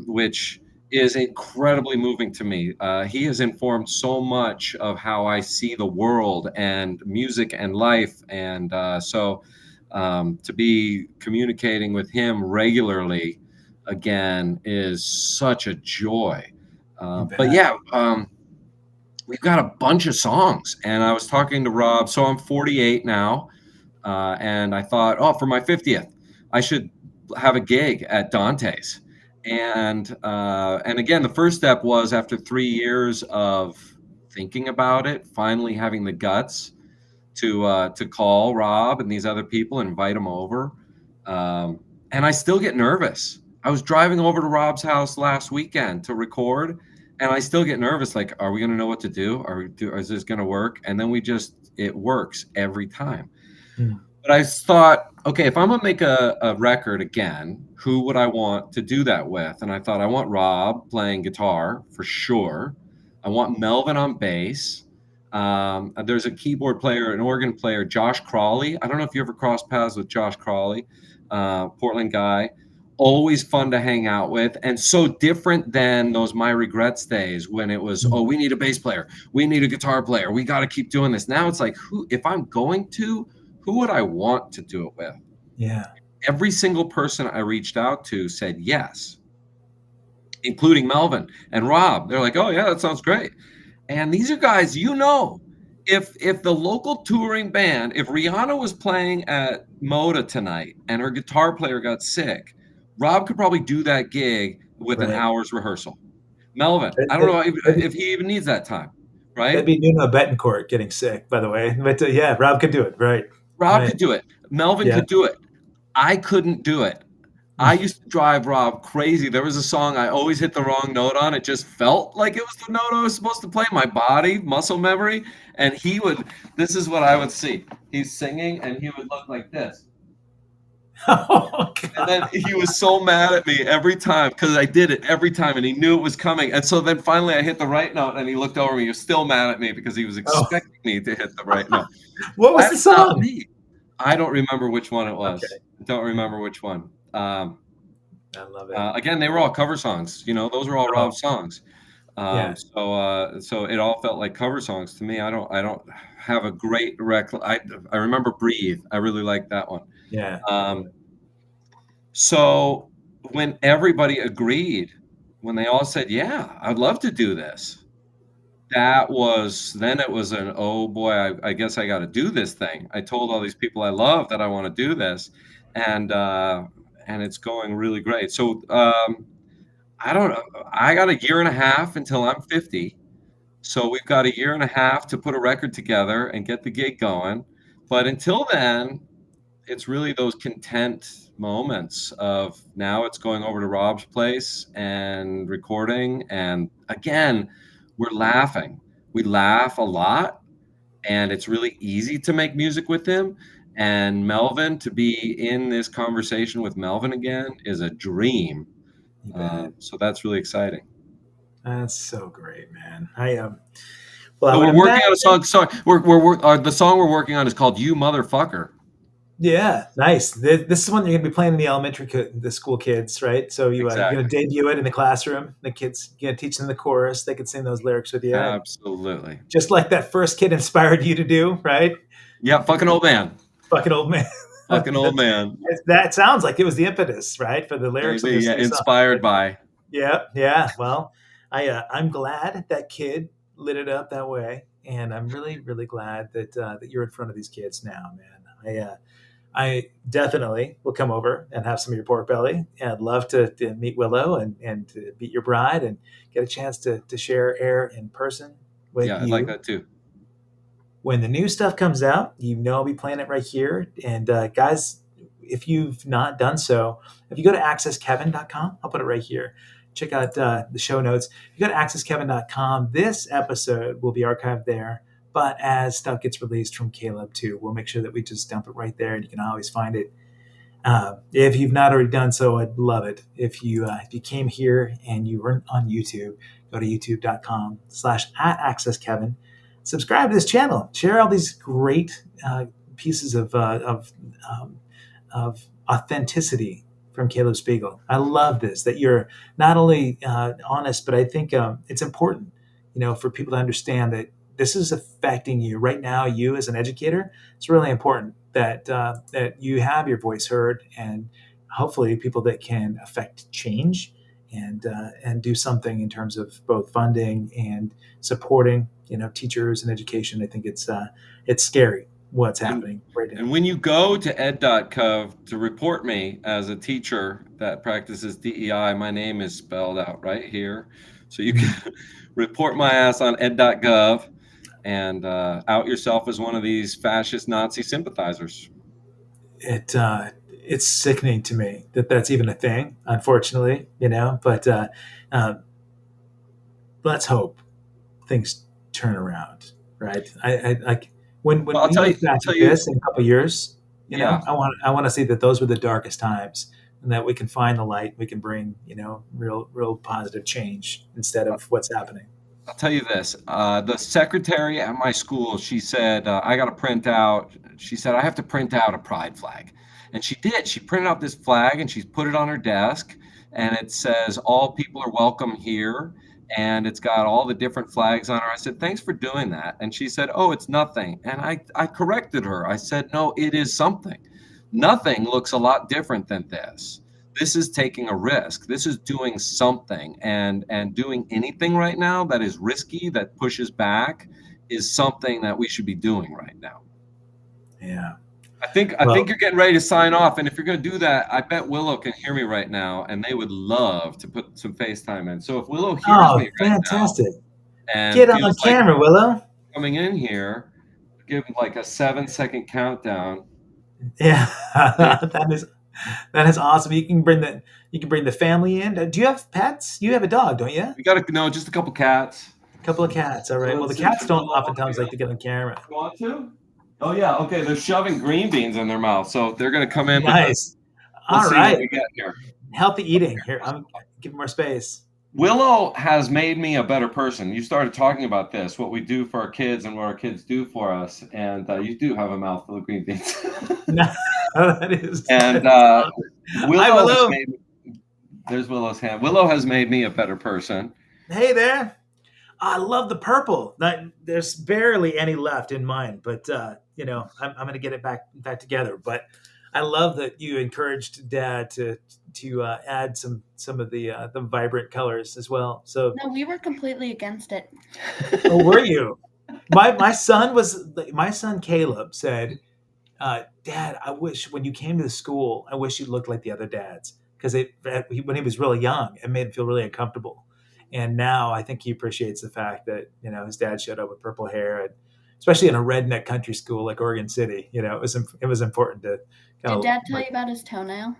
which is incredibly moving to me. He has informed so much of how I see the world and music and life. And to be communicating with him regularly again is such a joy. you But bet. yeah, we've got a bunch of songs. And I was talking to Rob. So I'm 48 now. And I thought, oh, for my 50th, I should have a gig at Dante's. And again, the first step was after 3 years of thinking about it, finally having the guts to call Rob and these other people, and invite them over. And I still get nervous. I was driving over to Rob's house last weekend to record, and I still get nervous. Like, are we going to know what to do? Is this going to work? And then it works every time. Mm, But I thought, okay, if I'm gonna make a record again, who would I want to do that with? And I thought, I want Rob playing guitar for sure. I want Melvin on bass. There's a keyboard player, an organ player, Josh Crawley. I don't know if you ever crossed paths with Josh Crawley, Portland guy. Always fun to hang out with, and so different than those My Regrets days when it was, oh, mm, we need a bass player, we need a guitar player, we got to keep doing this. Now it's like, if I'm going to, who would I want to do it with? yeah. Every single person I reached out to said yes, including Melvin and Rob. They're like, oh yeah, that sounds great. And these are guys, if the local touring band, if Rihanna was playing at Moda tonight and her guitar player got sick, Rob could probably do that gig with an Right. hour's rehearsal. Melvin, That, I don't that, know that'd, if he even needs that time, that'd right? be Nuno Betancourt getting sick, by the way. But yeah, Rob could do it. Right. Rob Right. could do it. Melvin Yeah. could do it. I couldn't do it. I used to drive Rob crazy. There was a song I always hit the wrong note on. It just felt like it was the note I was supposed to play. My body, muscle memory. And this is what I would see. He's singing and he would look like this. Oh And then God. he was so mad at me every time because I did it every time and he knew it was coming. And so then finally I hit the right note and he looked over me. He was still mad at me because he was Oh, expecting me to hit the right note. what was That the is not song? me. I don't remember which one it was. Okay. I don't remember which one. I love it. Again, they were all cover songs. You know, those were all Oh, Rob's songs. yeah. So it all felt like cover songs to me. I don't have a great I remember Breathe. I really like that one. Yeah. Um, so when everybody agreed, when they all said, "Yeah, I'd love to do this," then it was an, "Oh boy, I guess I got to do this thing." I told all these people I love that I want to do this, and uh, and it's going really great. So I don't know. I got a year and a half until I'm 50. So we've got a year and a half to put a record together and get the gig going. But until then, it's really those content moments of now it's going over to Rob's place and recording. And again, we're laughing. We laugh a lot, and it's really easy to make music with him. And Melvin, to be in this conversation with Melvin again is a dream. You bet. So that's really exciting. That's so great, man. Well, I So would we're working on a imagine. song. Sorry, the song we're working on is called "You Motherfucker." Yeah, nice. This is one you're going to be playing in the the school kids, right? So you're going Exactly. to debut it in the classroom. The kids, you're going to teach them the chorus. They can sing those lyrics with you, and Absolutely. just like that first kid inspired you to do, right? Yeah, fucking old man. Fucking old man. Fucking old man. That sounds like it was the impetus, right, for the lyrics of Maybe, this yeah, new song. inspired by. Yeah, yeah. Well, I'm glad that kid lit it up that way, and I'm really really glad that you're in front of these kids now, man. I definitely will come over and have some of your pork belly, and I'd love to meet Willow and to meet your bride and get a chance to share air in person with Yeah, I'd like you. that too. When the new stuff comes out, I'll be playing it right here. And guys, if you've not done so, if you go to accesskevin.com, I'll put it right here. Check out the show notes. If you go to accesskevin.com, this episode will be archived there. But as stuff gets released from Caleb too, we'll make sure that we just dump it right there, and you can always find it. If you've not already done so, I'd love it if you came here and you weren't on YouTube. Go to youtube.com/at accesskevin. Subscribe to this channel. Share all these great pieces of authenticity from Caleb Spiegel. I love this, that you're not only honest, but I think it's important, for people to understand that this is affecting you right now. You as an educator, it's really important that you have your voice heard, and hopefully people that can affect change and do something in terms of both funding and supporting teachers and education. I think it's scary what's And happening right now. and when you go to ed.gov to report me as a teacher that practices DEI, my name is spelled out right here. So you can report my ass on ed.gov and out yourself as one of these fascist Nazi sympathizers. It's sickening to me that that's even a thing, unfortunately, but uh, let's hope things turn around, right? I like when Well, we look I'll back tell at you, this in a couple of years, yeah. I want to see that those were the darkest times, and that we can find the light. We can bring real positive change instead of what's happening. I'll tell you this. The secretary at my school, she said, I got to print out, she said, I have to print out a pride flag. And she did. She printed out this flag and she's put it on her desk. And it says, all people are welcome here. And it's got all the different flags on her. I said, thanks for doing that. And she said, oh, it's nothing. And I corrected her. I said, no, it is something. Nothing looks a lot different than this. This is taking a risk. This is doing something, and doing anything right now that is risky, that pushes back, is something that we should be doing right now. Yeah. I think Well, you're getting ready to sign off, and if you're going to do that, I bet Willow can hear me right now, and they would love to put some FaceTime in. So if Willow hears me oh, right now fantastic! and Get on feels like camera, Willow. coming in here, give like a 7-second countdown. Yeah, Ready? that is awesome. You can bring the family in. Do you have pets? You have a dog, don't you? We got to know just a couple cats. A couple of cats. All So right. Well, let's the see. cats don't Willow, oftentimes okay, like to get on camera. you want to? Oh yeah, okay. They're shoving green beans in their mouth, so they're gonna come in with us. Nice. Let's All see what right. we get here. Healthy eating. Here, I'm giving more space. Willow has made me a better person. You started talking about this, what we do for our kids and what our kids do for us, and you do have a mouthful of green beans. No, that is. And Hi, Willow has Willow. made. There's Willow's hand. Willow has made me a better person. Hey there. I love the purple. There's barely any left in mine, but I'm going to get it back together. But I love that you encouraged Dad to add some of the vibrant colors as well. So, No, we were completely against it. oh, were you? My son Caleb said, "Dad, I wish when you came to the school, I wish you looked like the other dads because when he was really young, it made him feel really uncomfortable." And now I think he appreciates the fact that his dad showed up with purple hair, and especially in a redneck country school like Oregon City, it was important to. Did Dad tell you about his toenail?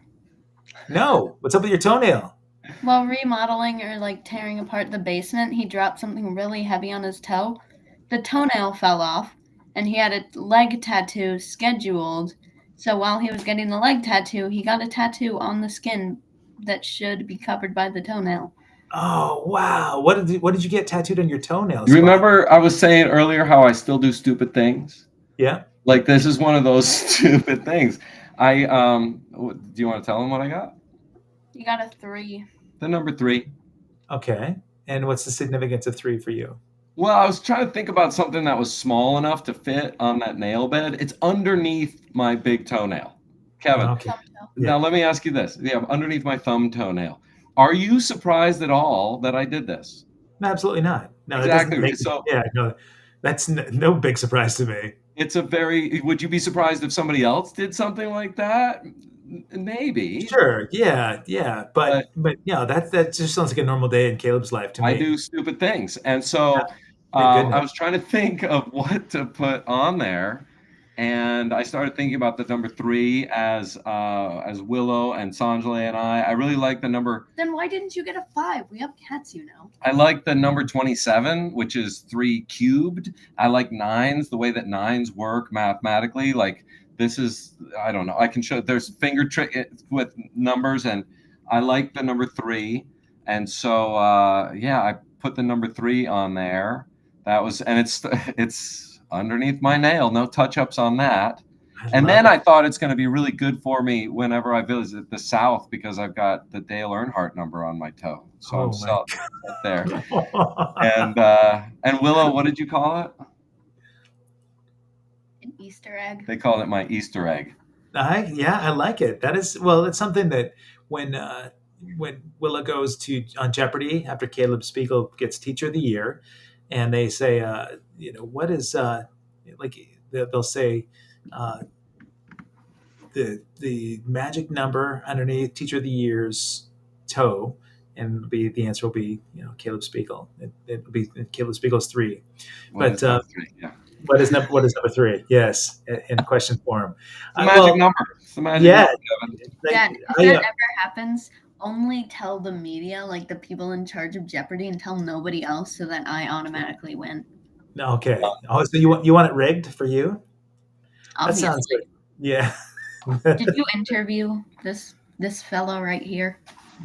No, what's up with your toenail? While remodeling or like tearing apart the basement, he dropped something really heavy on his toe. The toenail fell off, and he had a leg tattoo scheduled. So while he was getting the leg tattoo, he got a tattoo on the skin that should be covered by the toenail. Oh wow! What did you get tattooed on your toenails? You remember I was saying earlier how I still do stupid things? Yeah. Like this is one of those stupid things. Do you want to tell them what I got? You got a 3. The number 3. Okay. And what's the significance of 3 for you? Well, I was trying to think about something that was small enough to fit on that nail bed. It's underneath my big toenail. Kevin, Okay. Now let me ask you this. Yeah, underneath my thumb toenail. Are you surprised at all that I did this? No, absolutely not. No, exactly. No, that's no big surprise to me. It's would you be surprised if somebody else did something like that? Maybe. Sure. Yeah. But that just sounds like a normal day in Caleb's life to me. I do stupid things. And so I was trying to think of what to put on there. And I started thinking about the number 3 as Willow and Sanjay and I. I really like the number. Then why didn't you get a 5? We have cats, I like the number 27, which is 3 cubed. I like 9s, the way that 9s work mathematically. Like this is, I don't know. I can show there's finger trick with numbers, and I like the number 3. And so I put the number 3 on there. That was, and it's underneath my nail, no touch-ups on that. And then I thought it's going to be really good for me whenever I visit the South because I've got the Dale Earnhardt number on my toe. So I'm set there. And Willow, what did you call it? An Easter egg. They called it my Easter egg. I like it. That is, well, it's something that when Willow goes on Jeopardy after Caleb Spiegel gets Teacher of the Year, and they say, what is like they'll say the magic number underneath Teacher of the Year's toe, and the answer will be Caleb Spiegel. It will be Caleb Spiegel's 3. What is number 3? Yeah. What is number 3? Yes, in question form. It's a magic number. It's a magic number, Kevin. Dad, if that ever happens, only tell the media, like the people in charge of Jeopardy, and tell nobody else so that I automatically win. Okay. Oh, so you want it rigged for you? Obviously. That sounds good. Yeah. Did you interview this fellow right here?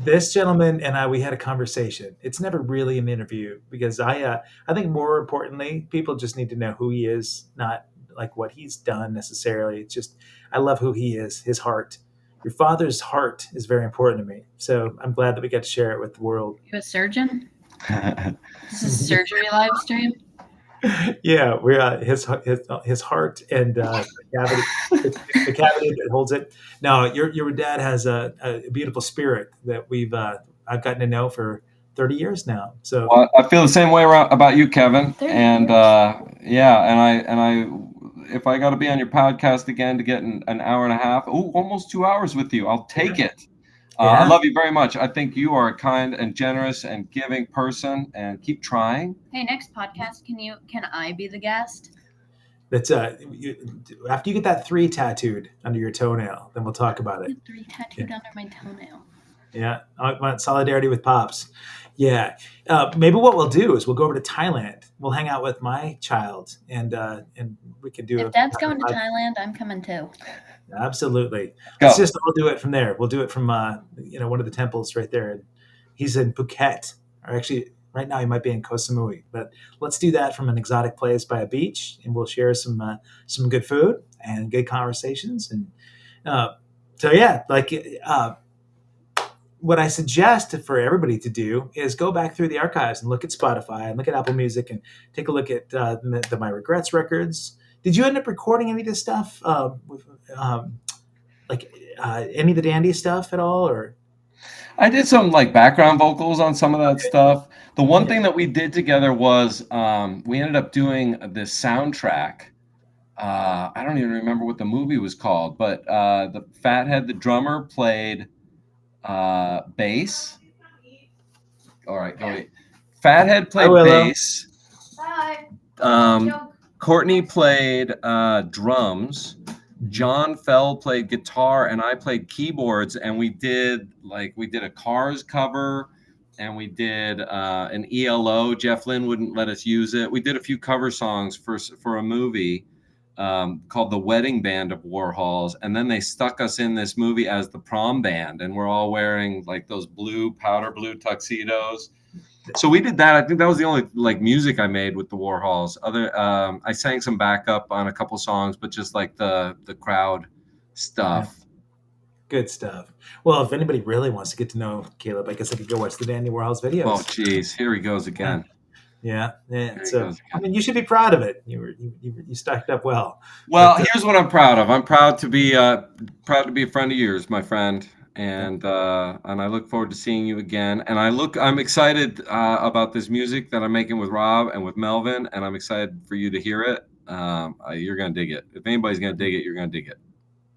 This gentleman and I, we had a conversation. It's never really an interview because I think more importantly, people just need to know who he is, not like what he's done necessarily. It's just, I love who he is, his heart. Your father's heart is very important to me. So I'm glad that we get to share it with the world. You a surgeon? This is a surgery live stream? Yeah, we're his heart and the cavity that holds it. No, your dad has a beautiful spirit that I've gotten to know for 30 years now. So I feel the same way about you, Kevin. And I if I got to be on your podcast again to get an hour and a half, almost 2 hours with you, I'll take it. I love you very much. I think you are a kind and generous and giving person, and keep trying. Hey, next podcast, can I be the guest? That's after you get that 3 tattooed under your toenail, then we'll talk about it. 3 tattooed under my toenail. Yeah, I want solidarity with pops. Yeah, maybe what we'll do is we'll go over to Thailand. We'll hang out with my child, and we can do If Dad's going to Thailand, I'm coming too. Absolutely. Go. Let's just all do it from there. We'll do it from one of the temples right there. He's in Phuket, or actually right now he might be in Koh Samui. But let's do that from an exotic place by a beach, and we'll share some good food and good conversations. And so yeah, what I suggest for everybody to do is go back through the archives and look at Spotify and look at Apple Music and take a look at the My Regrets records. Did you end up recording any of this stuff, any of the Dandy stuff at all, or? I did some like background vocals on some of that stuff. The one Yeah. thing that we did together was we ended up doing this soundtrack. I don't even remember what the movie was called, but the Fathead, the drummer, played bass. All right, go ahead. Fathead played bass. Bye. Courtney played drums. John Fell played guitar, and I played keyboards. And we did a Cars cover, and we did an ELO. Jeff Lynne wouldn't let us use it. We did a few cover songs for a movie called The Wedding Band of Warhols, and then they stuck us in this movie as the prom band, and we're all wearing like those powder blue tuxedos. So we did that. I think that was the only like music I made with the Warhols. I sang some backup on a couple songs, but just like the crowd stuff. Yeah. Good stuff. Well, if anybody really wants to get to know Caleb, I guess I could go watch the Dandy Warhols videos. Oh, geez, here he goes again. Yeah. So, I mean, you should be proud of it. You stacked up well. Well, here's what I'm proud of. I'm proud to be a friend of yours, my friend, and I look forward to seeing you again. And I'm excited about this music that I'm making with Rob and with Melvin, and I'm excited for you to hear it. You're gonna dig it. If anybody's gonna dig it, you're gonna dig it.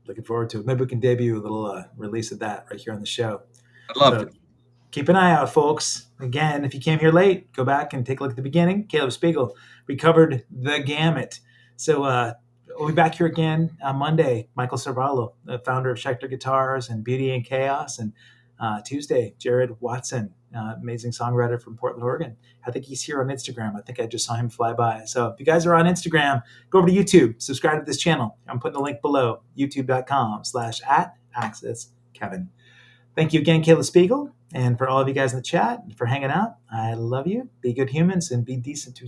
Looking forward to it. Maybe we can debut a little release of that right here on the show. I'd love to. Keep an eye out, folks. Again, if you came here late, go back and take a look at the beginning. Caleb Spiegel, we covered the gamut. So we'll be back here again on Monday. Michael Cervallo, the founder of Schecter Guitars and Beauty and Chaos. And Tuesday, Jared Watson, amazing songwriter from Portland, Oregon. I think he's here on Instagram. I think I just saw him fly by. So if you guys are on Instagram, go over to YouTube, subscribe to this channel. I'm putting the link below, youtube.com/@AccessKevin. Thank you again, Caleb Spiegel. And for all of you guys in the chat, for hanging out, I love you. Be good humans and be decent to each other.